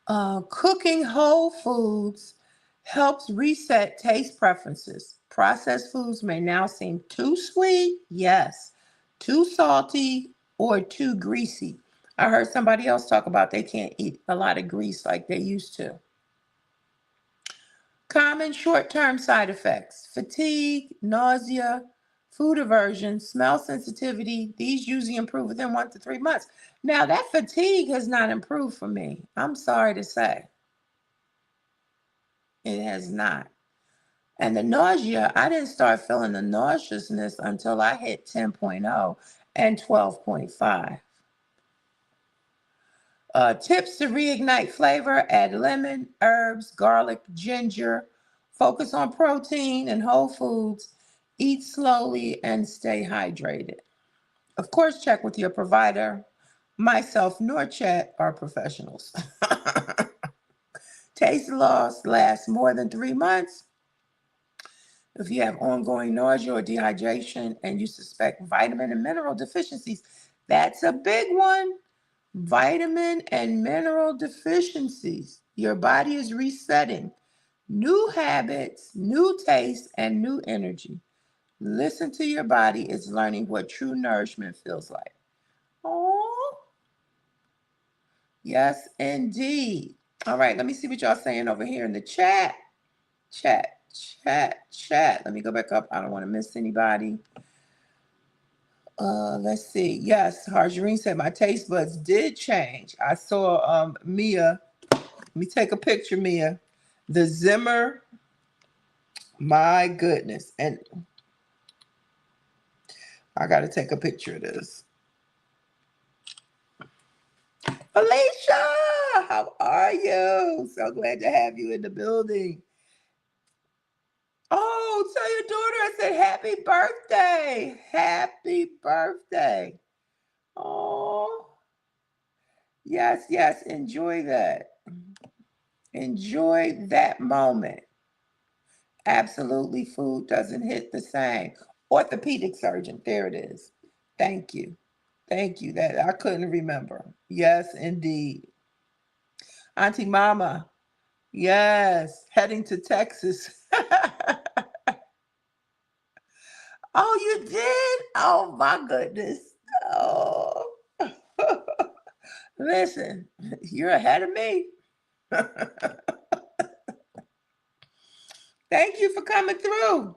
Cooking whole foods helps reset taste preferences. Processed foods may now seem too sweet, yes, too salty, or too greasy. I heard somebody else talk about they can't eat a lot of grease like they used to. Common short-term side effects: fatigue, nausea, food aversion, smell sensitivity. These usually improve within 1 to 3 months. Now, that fatigue has not improved for me. I'm sorry to say. It has not. And the nausea, I didn't start feeling the nauseousness until I hit 10.0 and 12.5. Tips to reignite flavor: add lemon, herbs, garlic, ginger. Focus on protein and whole foods. Eat slowly and stay hydrated. Of course, check with your provider. Myself nor Chat are professionals. Taste loss lasts more than 3 months. If you have ongoing nausea or dehydration and you suspect vitamin and mineral deficiencies, that's a big one. Vitamin and mineral deficiencies. Your body is resetting. New habits, new taste, and new energy. Listen to your body. It's learning what true nourishment feels like. Oh, yes, indeed. All right, let me see what y'all saying over here in the chat. Chat. Let me go back up. I don't want to miss anybody. Let's see. Yes, Harjarine said my taste buds did change. I saw Mia. Let me take a picture, Mia. The Zimmer. My goodness. And I got to take a picture of this. Alicia, how are you? So glad to have you in the building. Oh, tell your daughter I said happy birthday. Happy birthday. Oh, yes, yes. Enjoy that. Enjoy that moment. Absolutely, food doesn't hit the same. Orthopedic surgeon. There it is. Thank you. Thank you. That I couldn't remember. Yes, indeed. Auntie Mama. Yes. Heading to Texas. Oh, you did? Oh my goodness. Oh. Listen, you're ahead of me. Thank you for coming through.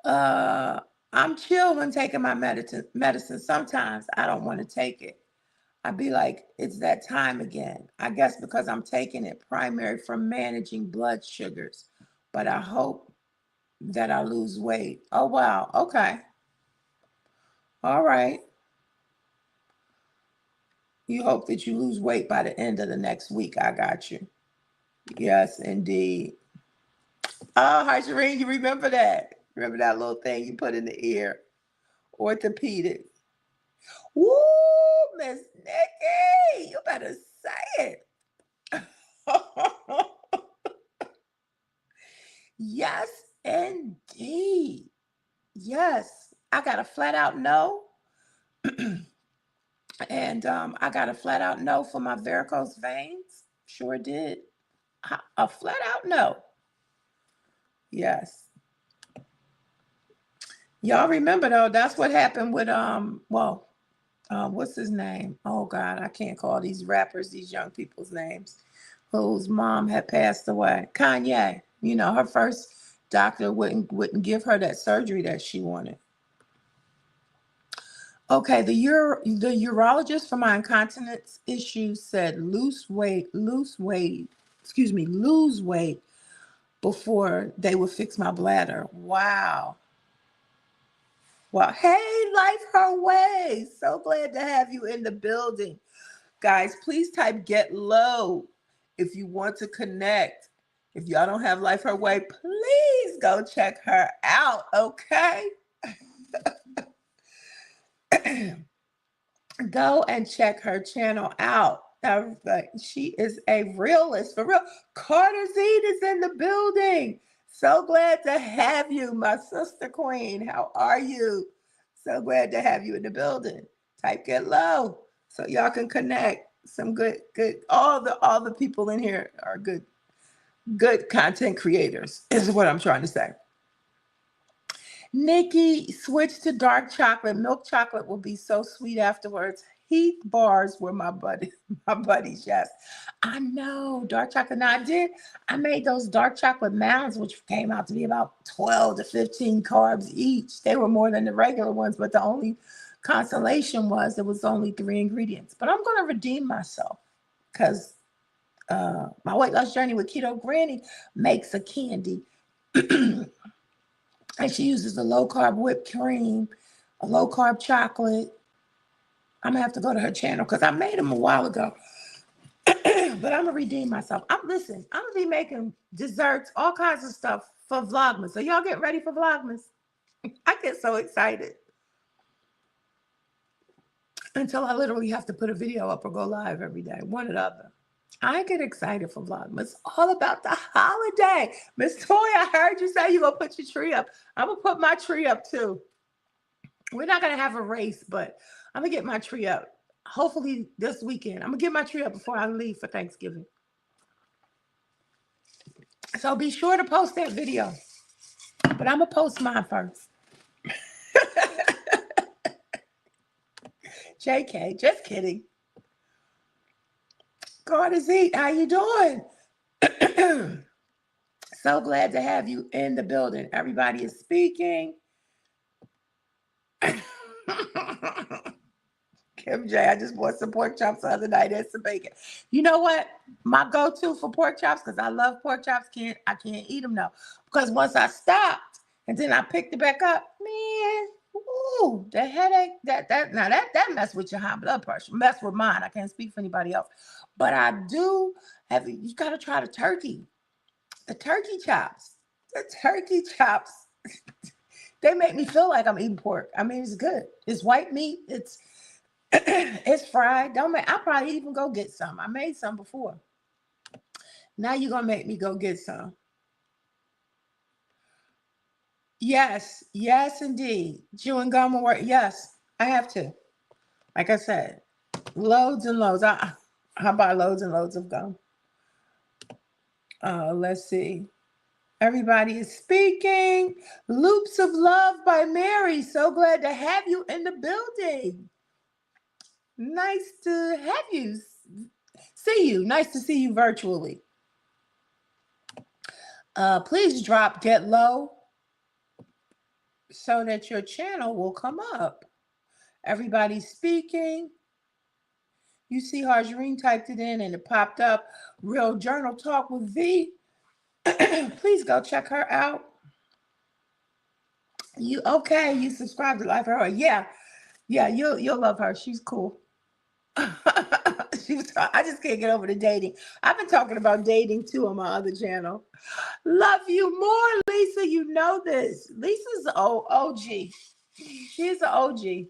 Uh, I'm chill when taking my medicine. Sometimes I don't want to take it. I'd be like, it's that time again. I guess because I'm taking it primary for managing blood sugars. But I hope that I lose weight. Oh wow. Okay. All right. You hope that you lose weight by the end of the next week. I got you. Yes, indeed. Oh, hi, Shireen. You remember that? Remember that little thing you put in the ear? Orthopedic. Woo, Miss Nikki. You better say it. Yes, indeed. Yes. I got a flat out no. And I got a flat out no for my varicose veins. Sure did. A flat out no. Yes. Y'all remember though, that's what happened with what's his name? Oh God, I can't call these rappers, these young people's names, whose mom had passed away. Kanye. You know, her first doctor wouldn't give her that surgery that she wanted. Okay, the urologist for my incontinence issues said lose weight before they would fix my bladder. Wow. Well, hey, Life Her Way. So glad to have you in the building. Guys, please type get low if you want to connect. If y'all don't have Life Her Way, please go check her out, okay? Go and check her channel out. She is a realist for real. Carter Zede is in the building. So glad to have you, my sister queen. How are you? So glad to have you in the building. Type get low so y'all can connect. Some good. All the people in here are good content creators, is what I'm trying to say. Nikki, switch to dark chocolate. Milk chocolate will be so sweet afterwards. Heath bars were my buddies. Yes, I know dark chocolate. Now I made those dark chocolate mounds, which came out to be about 12 to 15 carbs each. They were more than the regular ones, but the only consolation was it was only 3 ingredients. But I'm going to redeem myself because my weight loss journey with Keto Granny makes a candy. And she uses a low carb whipped cream, a low carb chocolate. I'm gonna have to go to her channel because I made them a while ago. But I'm gonna redeem myself. I'm gonna be making desserts, all kinds of stuff for Vlogmas. So y'all get ready for Vlogmas. I get so excited until I literally have to put a video up or go live every day, one or the other. I get excited for Vlogmas. It's all about the holiday. Miss Toy, I heard you say you're gonna put your tree up. I'm gonna put my tree up too. We're not gonna have a race, but I'm gonna get my tree up. Hopefully this weekend. I'm gonna get my tree up before I leave for Thanksgiving. So be sure to post that video. But I'm gonna post mine first. JK, just kidding. God is eat. How you doing? So glad to have you in the building. Everybody is speaking. Kim J, I just bought some pork chops the other night and some bacon. You know what? My go-to for pork chops, because I love pork chops, I can't eat them now. Because once I stopped and then I picked it back up, man, Ooh, the headache, that mess with your high blood pressure, mess with mine. I can't speak for anybody else. But I do have, you gotta try the turkey. The turkey chops. The turkey chops. They make me feel like I'm eating pork. I mean, it's good. It's white meat. It's it's fried. Don't make. I'll probably even go get some. I made some before. Now you're gonna make me go get some. Yes, yes, indeed. Chewing gum will work. Yes, I have to. Like I said, loads and loads. I buy loads and loads of gum. Let's see. Everybody is speaking. Loops of Love by Mary. So glad to have you in the building. Nice to have you. See you. Nice to see you virtually. Please drop Get Low so that your channel will come up. Everybody's speaking. You see Harjarine typed it in and it popped up. Real Journal Talk with V. Please go check her out. You okay? You subscribe to Life of Her. Yeah. Yeah, you'll love her. She's cool. I just can't get over the dating. I've been talking about dating too on my other channel. Love you more, Lisa. You know this. Lisa's OG. She's an OG.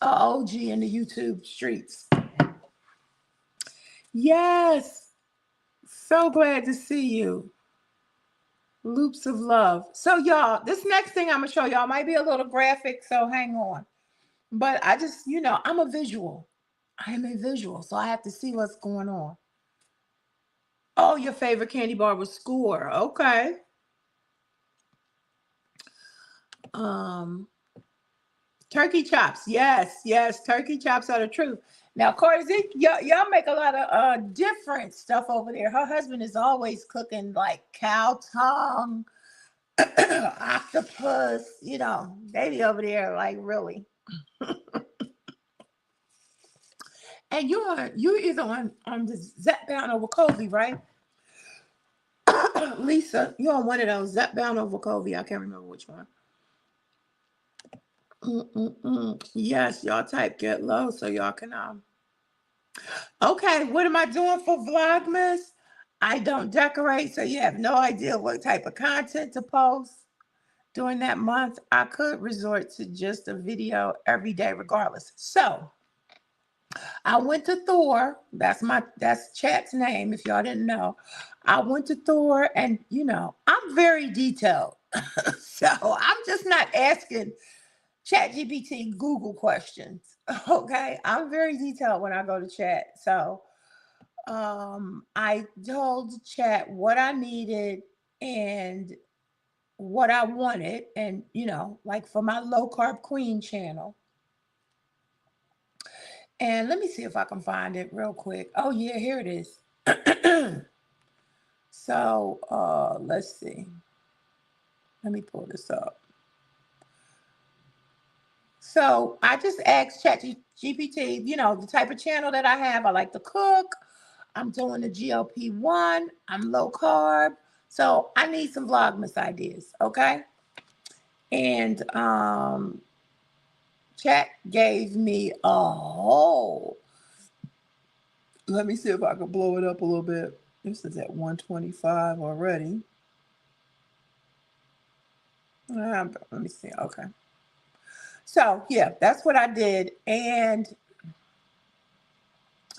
OG in the YouTube streets. Yes. So glad to see you. Loops of Love. So y'all, this next thing I'm going to show y'all might be a little graphic, so hang on. But I just, I'm a visual. I am a visual, so I have to see what's going on. Oh, your favorite candy bar was Score. Okay. Turkey chops. Yes, yes. Turkey chops are the truth. Now, Corey, y'all make a lot of different stuff over there. Her husband is always cooking like cow tongue, octopus. They be over there like really. And you're either on the Zep Bound over Covey, right? Lisa, you're on one of those Zep Bound over Covey. I can't remember which one. Yes, y'all type Get Low so y'all can Okay, what am I doing for Vlogmas? I don't decorate, so you have no idea what type of content to post during that month. I could resort to just a video every day regardless. So I went to Thor. That's chat's name, if y'all didn't know. I went to Thor, and I'm very detailed. So I'm just not asking ChatGPT Google questions. Okay. I'm very detailed when I go to chat. So I told chat what I needed and what I wanted, and like for my low carb queen channel. And let me see if I can find it real quick. Oh yeah, here it is. So let's see. Let me pull this up. So I just asked ChatGPT, the type of channel that I have. I like to cook. I'm doing the GLP-1. I'm low carb. So I need some Vlogmas ideas, okay? And Chat gave me a whole. Let me see if I can blow it up a little bit. This is at 125 already. Let me see. Okay. So yeah, that's what I did. And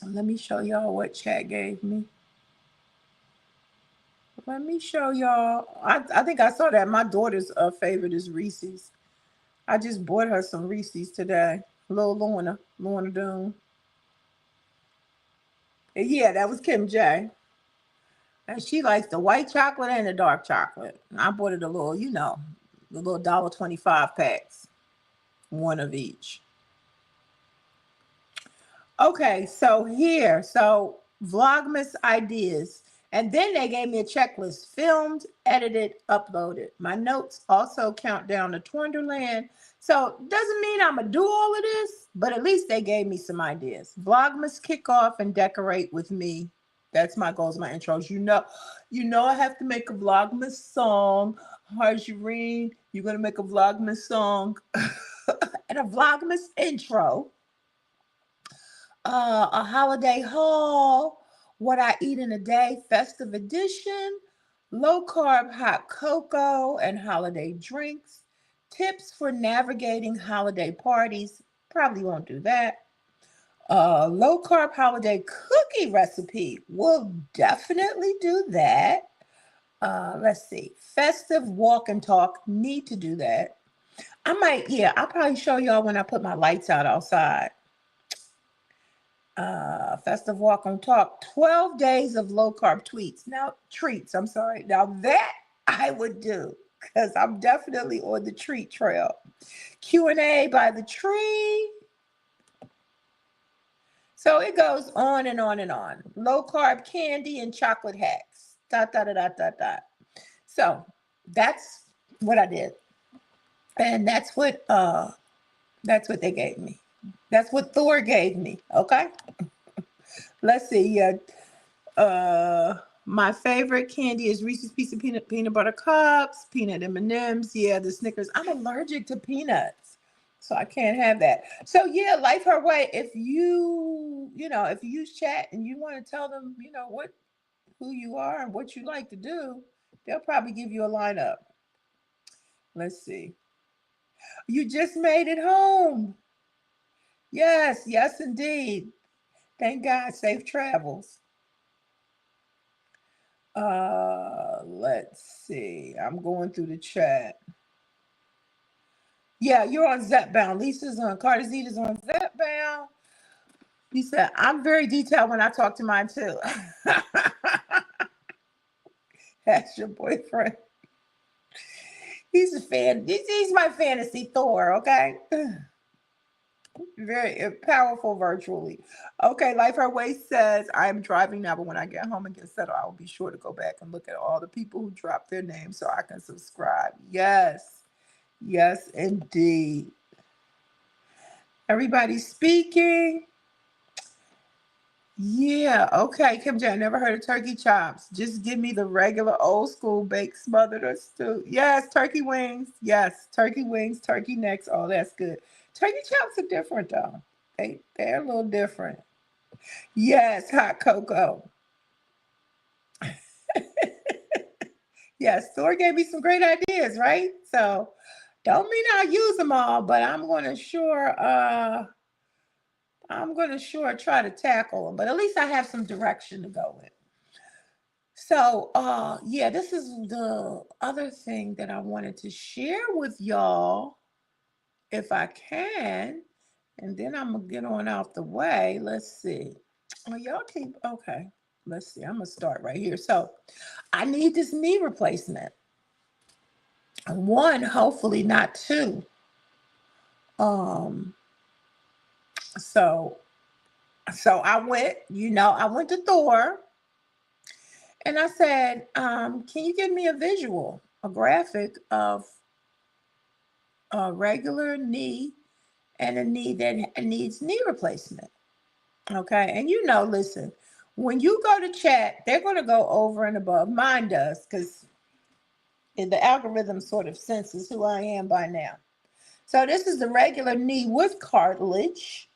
let me show y'all what chat gave me. Let me show y'all. I think I saw that my daughter's favorite is Reese's. I just bought her some Reese's today. Little Lorna Doone. And yeah, that was Kim J. And she likes the white chocolate and the dark chocolate. And I bought it a little, the little $1.25 packs. One of each. Okay, so Vlogmas ideas. And then they gave me a checklist: filmed, edited, uploaded. My notes also count down to Twinderland. So doesn't mean I'm gonna do all of this, but at least they gave me some ideas. Vlogmas kick off and decorate with me. That's my goals, my intros. I have to make a Vlogmas song. Harjurine, you're gonna make a Vlogmas song. And a Vlogmas intro, a holiday haul, what I eat in a day, festive edition, low carb hot cocoa and holiday drinks, tips for navigating holiday parties. Probably won't do that. Low carb holiday cookie recipe. Will definitely do that. Let's see. Festive walk and talk. Need to do that. I might, yeah, I'll probably show y'all when I put my lights out outside. Festive walk and talk. 12 days of low carb tweets. Now, treats, I'm sorry. Now that I would do because I'm definitely on the treat trail. Q&A by the tree. So it goes on and on and on. Low carb candy and chocolate hacks. Dot, dot, dot, dot, dot, dot. So that's what I did. And that's what they gave me. That's what Thor gave me. Okay. Let's see. My favorite candy is Reese's Piece of peanut butter cups, peanut M&Ms. Yeah, the Snickers. I'm allergic to peanuts, so I can't have that. So yeah, life her way. If if you use chat and you want to tell them, who you are and what you like to do, they'll probably give you a lineup. Let's see. You just made it home. Yes, yes, indeed. Thank God, safe travels. Let's see. I'm going through the chat. Yeah, you're on Zepbound. Lisa's on Cartazita's on Zepbound. He said, I'm very detailed when I talk to mine too. That's your boyfriend. He's a fan. He's my fantasy Thor, okay? Very powerful virtually. Okay, Life Her Way says, I am driving now, but when I get home and get settled, I will be sure to go back and look at all the people who dropped their names so I can subscribe. Yes. Yes, indeed. Everybody speaking. Yeah, okay. Kim J, I never heard of turkey chops. Just give me the regular old school baked smothered or stew. Yes, turkey wings. Yes, turkey wings, turkey necks. Oh, that's good. Turkey chops are different though. They're a little different. Yes, hot cocoa. Yes, Thor gave me some great ideas, right? So don't mean I'll use them all, but I'm gonna sure try to tackle them. But at least I have some direction to go with. So yeah, this is the other thing that I wanted to share with y'all if I can. And then I'm gonna get on out the way. Let's see. Oh, y'all keep okay. Let's see. I'm gonna start right here. So I need this knee replacement. One, hopefully not two. Um, so I went, I went to Thor and I said, can you give me a visual, a graphic of a regular knee and a knee that needs knee replacement? Okay. And listen, when you go to chat, they're going to go over and above. Mine does, because the algorithm sort of senses who I am by now. So this is the regular knee with cartilage.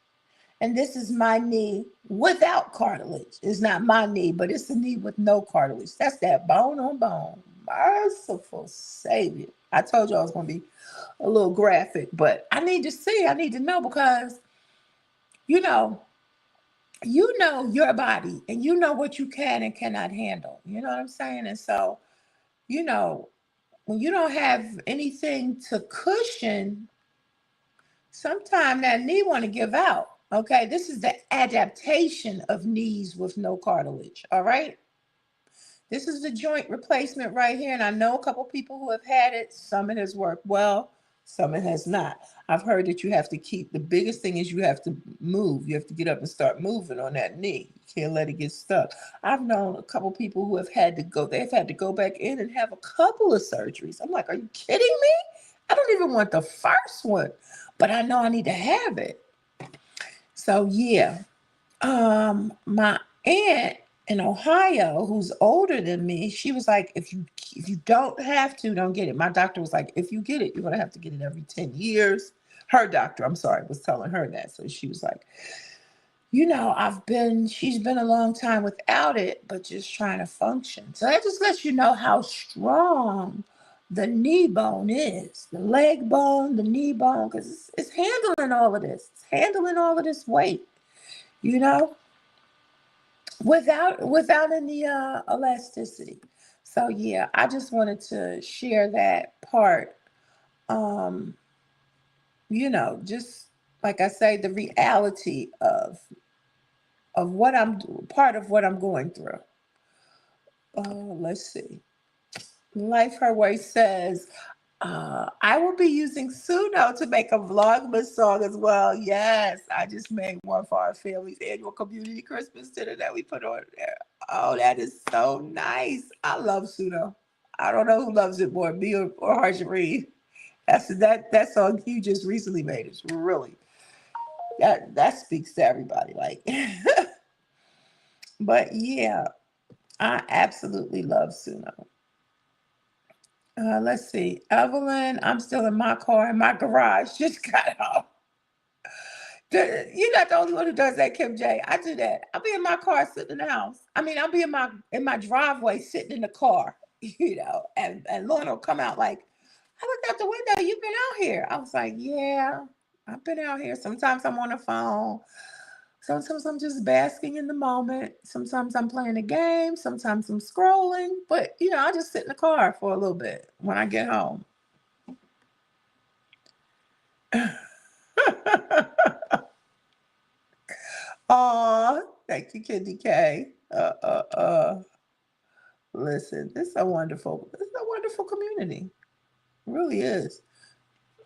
And this is my knee without cartilage. It's not my knee, but it's the knee with no cartilage. That's that bone on bone. Merciful Savior. I told you I was going to be a little graphic, but I need to see. I need to know because, you know your body and you know what you can and cannot handle. You know what I'm saying? And so, when you don't have anything to cushion, sometimes that knee want to give out. Okay, this is the adaptation of knees with no cartilage. All right, this is the joint replacement right here, and I know a couple people who have had it. Some it has worked well, some it has not. I've heard that you have to keep, the biggest thing is you have to move. You have to get up and start moving on that knee. You can't let it get stuck. I've known a couple people who have had to go. They've had to go back in and have a couple of surgeries. I'm like, are you kidding me? I don't even want the first one, but I know I need to have it. So yeah, my aunt in Ohio who's older than me. She was like, if you don't have to, don't get it. My doctor was like, if you get it, you're gonna have to get it every 10 years. Her doctor, I'm sorry, was telling her that. So she was like, she's been a long time without it, but just trying to function. So that just lets you know how strong the knee bone is, the leg bone, the knee bone, because it's handling all of this. It's handling all of this weight, you know, without any elasticity. So yeah, I just wanted to share that part. Um, just like I say, the reality of what I'm part of what I'm going through. Let's see. Life Her Way says, I will be using Suno to make a Vlogmas song as well. Yes, I just made one for our family's annual community Christmas dinner that we put on there. Oh, that is so nice. I love Suno. I don't know who loves it more, me or Harshari. That song you just recently made is really that speaks to everybody. Like, but yeah, I absolutely love Suno. Let's see. Evelyn, I'm still in my car in my garage. Just got home. You're not the only one who does that, Kim J. I do that. I'll be in my car sitting in the house. I mean, I'll be in my driveway sitting in the car, and Lorna will come out like, I looked out the window, you've been out here. I was like, yeah, I've been out here. Sometimes I'm on the phone. Sometimes I'm just basking in the moment. Sometimes I'm playing a game. Sometimes I'm scrolling. But, I just sit in the car for a little bit when I get home. Aw, thank you, Candy K. Listen, this is a wonderful community. It really is.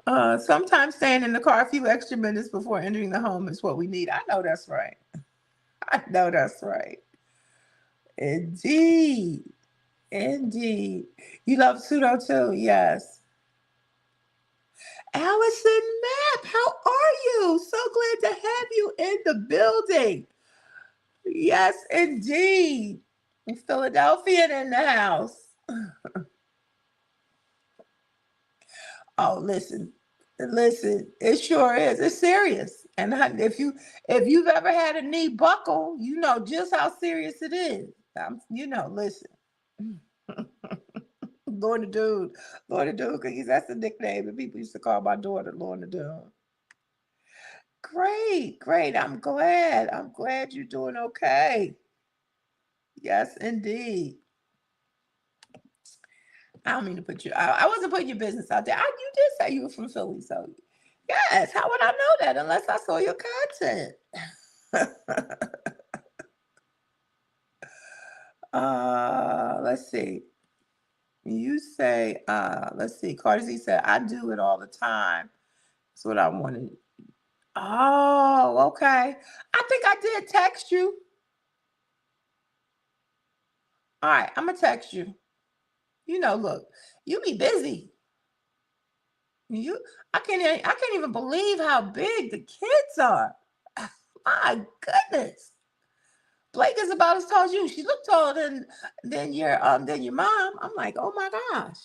Sometimes staying in the car a few extra minutes before entering the home is what we need. I know that's right. I know that's right. Indeed. Indeed. You love Pseudo too? Yes. Allison Mapp, how are you? So glad to have you in the building. Yes, indeed. Philadelphia in the house. Oh, listen. It sure is. It's serious. And if you've ever had a knee buckle, you know just how serious it is. Listen. Lorna Dude, because that's the nickname that people used to call my daughter, Lorna Dude. Great. I'm glad. You're doing okay. Yes, indeed. I don't mean to put you. I wasn't putting your business out there. You did say you were from Philly, so yes. How would I know that unless I saw your content? Let's see. You say, let's see. Carter Z said, I do it all the time. That's what I wanted. Oh, okay. I think I did text you. All right, I'm gonna text you. Look, you be busy. I can't even believe how big the kids are. My goodness. Blake is about as tall as you. She looked taller than your mom. I'm like, oh my gosh.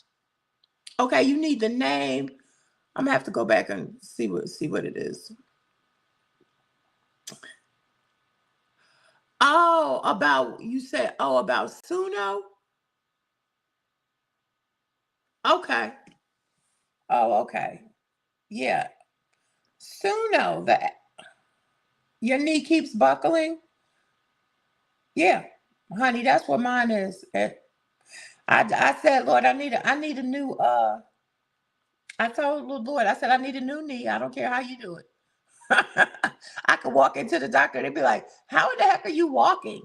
Okay, you need the name. I'm gonna have to go back and see what it is. Oh, about Suno? Okay. Oh, okay. Yeah. Suno, your knee keeps buckling. Yeah, honey, that's what mine is. I said, Lord, I need a new. I told the Lord, I said, I need a new knee. I don't care how you do it. I could walk into the doctor, they'd be like, "How in the heck are you walking?"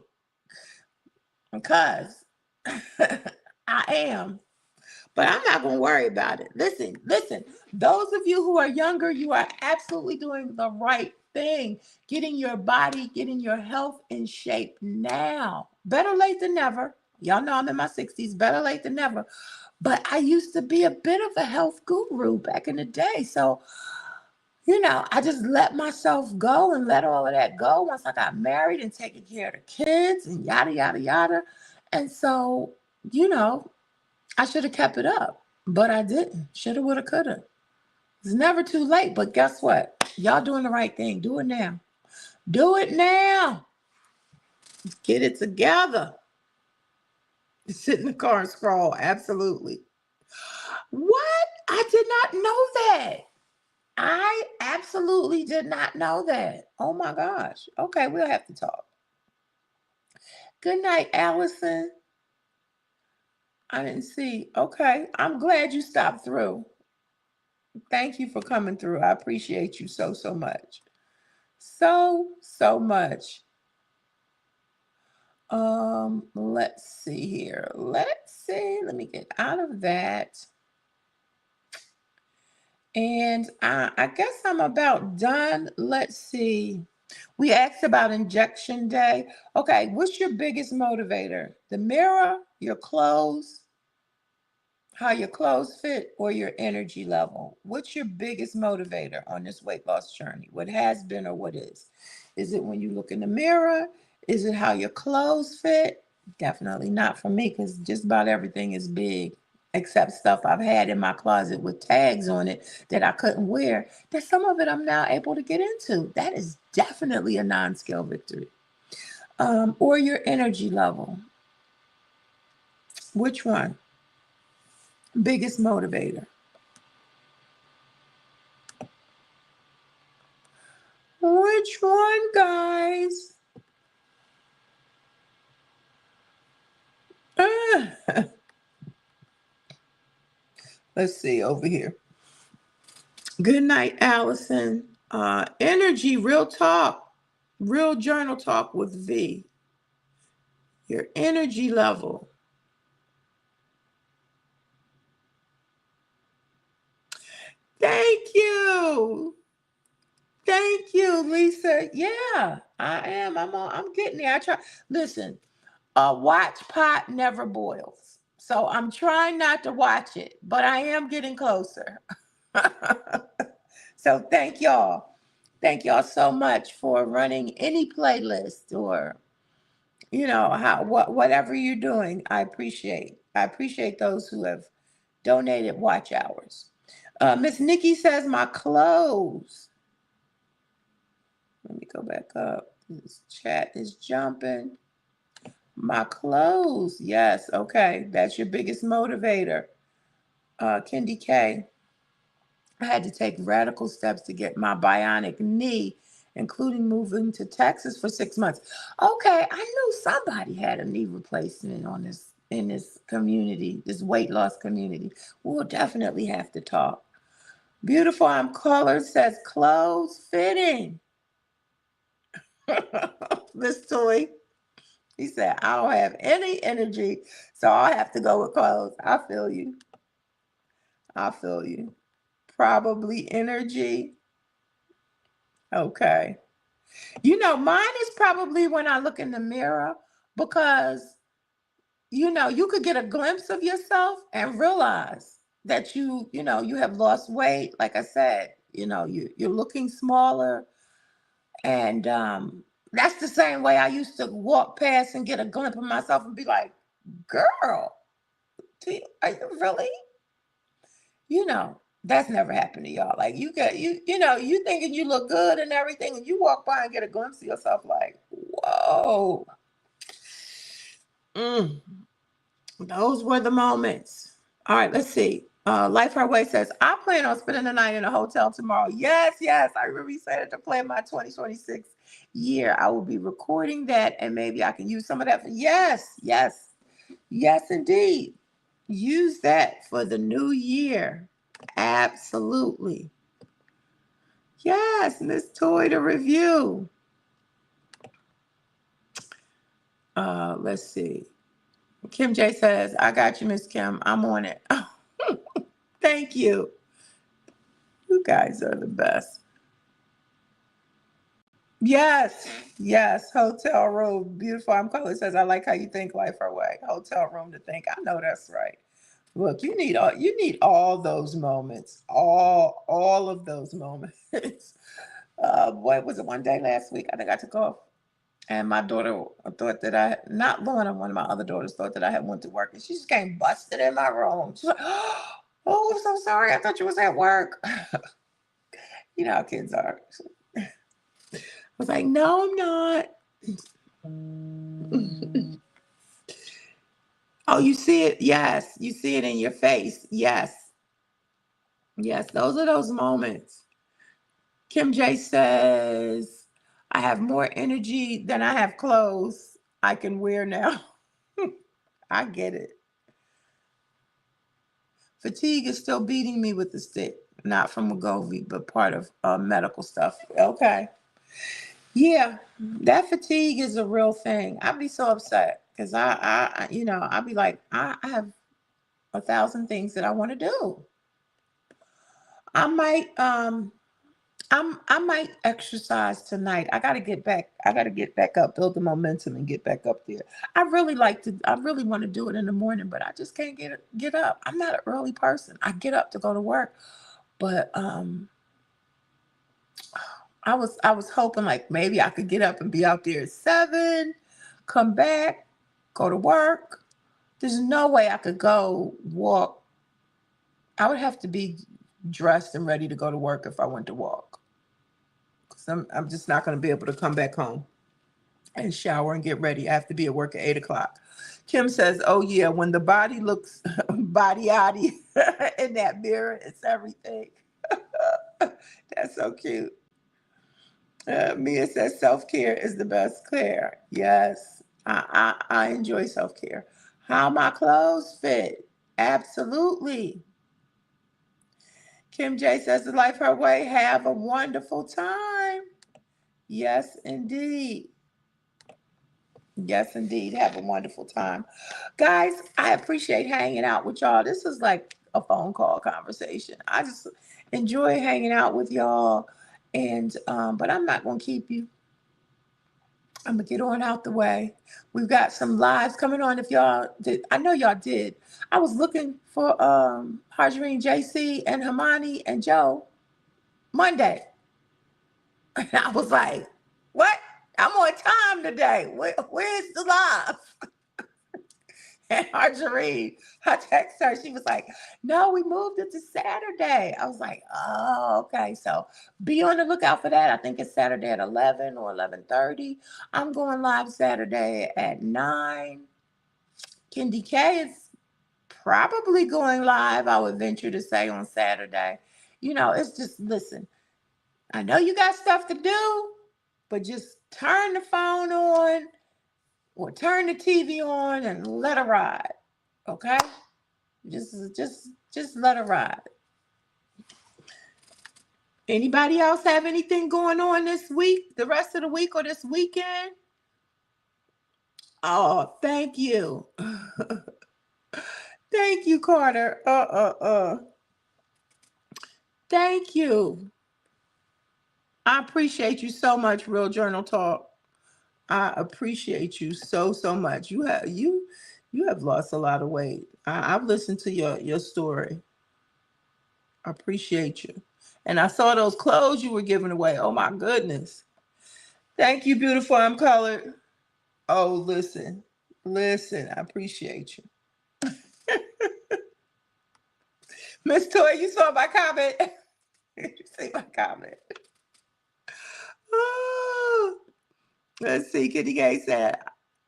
Because I am. But I'm not going to worry about it. Listen. Those of you who are younger, you are absolutely doing the right thing. Getting your body, getting your health in shape now. Better late than never. Y'all know I'm in my 60s. Better late than never. But I used to be a bit of a health guru back in the day. So, I just let myself go and let all of that go once I got married and taking care of the kids and yada, yada, yada. And so, you know, I should have kept it up, but I didn't. Shoulda, woulda, coulda. It's never too late, but guess what? Y'all doing the right thing. Do it now. Do it now. Get it together. Sit in the car and scroll. Absolutely. What? I did not know that. I absolutely did not know that. Oh my gosh. Okay, we'll have to talk. Good night, Allison. I didn't see. Okay. I'm glad you stopped through. Thank you for coming through. I appreciate you so, so much. So, so much. Let's see here. Let's see. Let me get out of that. And I guess I'm about done. Let's see. We asked about injection day. Okay, what's your biggest motivator? The mirror, your clothes, how your clothes fit, or your energy level? What's your biggest motivator on this weight loss journey? What has been or what is? Is it when you look in the mirror? Is it how your clothes fit? Definitely not for me because just about everything is big except stuff I've had in my closet with tags on it that I couldn't wear. That some of it I'm now able to get into. That is definitely a non-scale victory. Or your energy level. Which one? Biggest motivator. Which one, guys? Ah. Let's see over here. Good night, Allison. Energy, real talk, real journal talk with V. Your energy level. Thank you. Thank you, Lisa. Yeah, I am. I'm getting there. I try. Listen, watch pot never boils. So I'm trying not to watch it, but I am getting closer. So thank y'all. Thank y'all so much for running any playlist or whatever you're doing. I appreciate. I appreciate those who have donated watch hours. Miss Nikki says my clothes. Let me go back up. This chat is jumping. My clothes. Yes. Okay. That's your biggest motivator. Kendi K. I had to take radical steps to get my bionic knee, including moving to Texas for 6 months. Okay, I knew somebody had a knee replacement on this in this community, this weight loss community. We'll definitely have to talk. Beautiful I'm Color says clothes fitting. This toy. He said, I don't have any energy, so I'll have to go with clothes. I feel you. I feel you. Probably energy. Okay. Mine is probably when I look in the mirror because, you could get a glimpse of yourself and realize that you have lost weight. Like I said, you're looking smaller. And that's the same way I used to walk past and get a glimpse of myself and be like, girl, are you really? That's never happened to y'all. Like you thinking you look good and everything, and you walk by and get a glimpse of yourself like, whoa. Mm, those were the moments. All right, let's see. Life Her Way says, I plan on spending the night in a hotel tomorrow. Yes, yes. I remember you said to plan my 2026 year. I will be recording that and maybe I can use some of that. Yes, yes, yes, indeed. Use that for the new year. Absolutely. Yes, Miss Toy to review. Let's see. Kim J says, I got you, Miss Kim. I'm on it. Thank you. You guys are the best. Yes, yes. Hotel room. Beautiful. I'm Color says, I like how you think Life Our Way. Hotel room to think. I know that's right. Look, you need all those moments, all of those moments. What was it? One day last week, I think I took off, and my daughter thought that not Lorna, one of my other daughters thought that I had went to work, and she just came busted in my room. She's like, "Oh, I'm so sorry. I thought you was at work." You know how kids are. I was like, "No, I'm not." Oh, you see it? Yes, you see it in your face. Yes, yes. Those are those moments. Kim J says, I have more energy than I have clothes I can wear now. I get it. Fatigue is still beating me with the stick, not from Wegovy, but part of medical stuff. Okay. Yeah, that fatigue is a real thing. I'd be so upset because I'd be like, I have 1,000 things that I want to do. I might, I might exercise tonight. I gotta get back. I gotta get back up, build the momentum, and get back up there. I really want to do it in the morning, but I just can't get up. I'm not an early person. I get up to go to work, but I was hoping like maybe I could get up and be out there at 7, come back, go to work. There's no way I could go walk. I would have to be dressed and ready to go to work if I went to walk. Cause I'm just not going to be able to come back home and shower and get ready. I have to be at work at 8 o'clock. Kim says, "Oh yeah, when the body looks body in that mirror, it's everything." That's so cute. Mia says, "Self care is the best care." Yes, I enjoy self care. How my clothes fit? Absolutely. Kim J says, "The life her way. Have a wonderful time." Yes, indeed. Yes, indeed. Have a wonderful time. Guys, I appreciate hanging out with y'all. This is like a phone call conversation. I just enjoy hanging out with y'all. And but I'm not gonna keep you. I'm gonna get on out the way. We've got some lives coming on. If y'all did, I know y'all did. I was looking for Harjarine, JC, and Hermione and Joe Monday. And I was like, what? I'm on time today. Where's the live? And Marjorie, I texted her. She was like, "No, we moved it to Saturday." I was like, "Oh, okay." So be on the lookout for that. I think it's Saturday at 11 or 11:30. I'm going live Saturday at 9. Kendi K is probably going live, I would venture to say, on Saturday. It's just, listen, I know you got stuff to do, but just turn the phone on or turn the TV on and let her ride. Okay? Just let her ride. Anybody else have anything going on this week, the rest of the week or this weekend? Oh, thank you. Thank you, Carter. Thank you. I appreciate you so much, Real Journal Talk. I appreciate you so much. You have lost a lot of weight. I've listened to your story. I appreciate you. And I saw those clothes you were giving away. Oh my goodness. Thank you, beautiful. I'm colored. Oh, listen. I appreciate you, Miss Toy. You saw my comment. You see my comment. Oh, let's see. Kitty Gay said,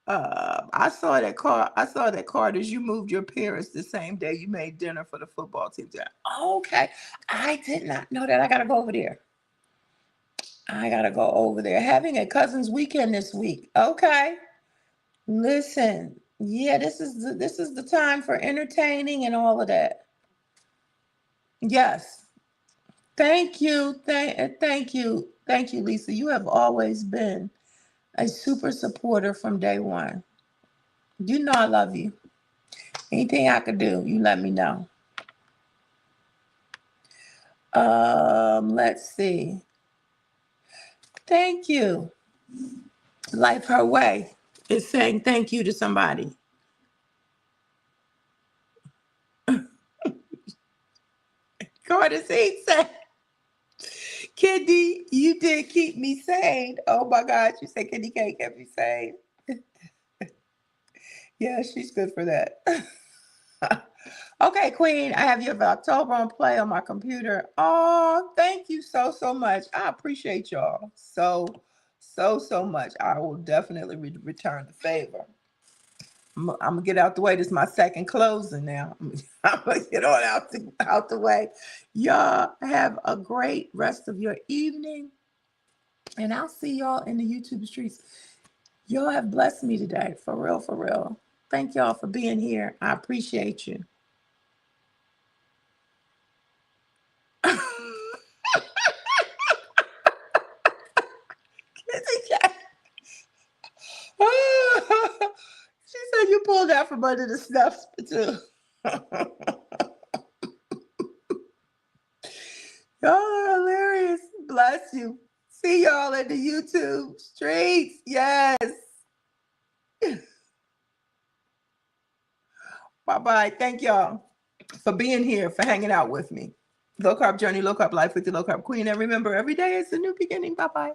I saw that Carter's. You moved your parents the same day you made dinner for the football team." Okay, I did not know that. I gotta go over there. Having a cousins weekend this week. Okay, listen. Yeah, this is the time for entertaining and all of that. Yes. Thank you. Thank you, Lisa. You have always been a super supporter from day one. You know I love you. Anything I could do, you let me know. Let's see. Thank you. Life her way is saying thank you to somebody. Tortoise said, Candy, you did keep me sane. Oh my God, you said Candy K kept me sane. Yeah, she's good for that. Okay, Queen, I have your October on play on my computer. Oh, thank you so much. I appreciate y'all so much. I will definitely return the favor. I'm gonna get out the way. This is my second closing now. I'm gonna get on out the way. Y'all have a great rest of your evening, and I'll see y'all in the YouTube streets. Y'all have blessed me today, for real, for real. Thank y'all for being here. I appreciate you. She said you pulled out from under the snuff too. Y'all are hilarious. Bless you. See y'all in the YouTube streets. Yes. Bye-bye. Thank y'all for being here, for hanging out with me. Low Carb Journey, Low Carb Life with the Low Carb Queen. And remember, every day is a new beginning. Bye-bye.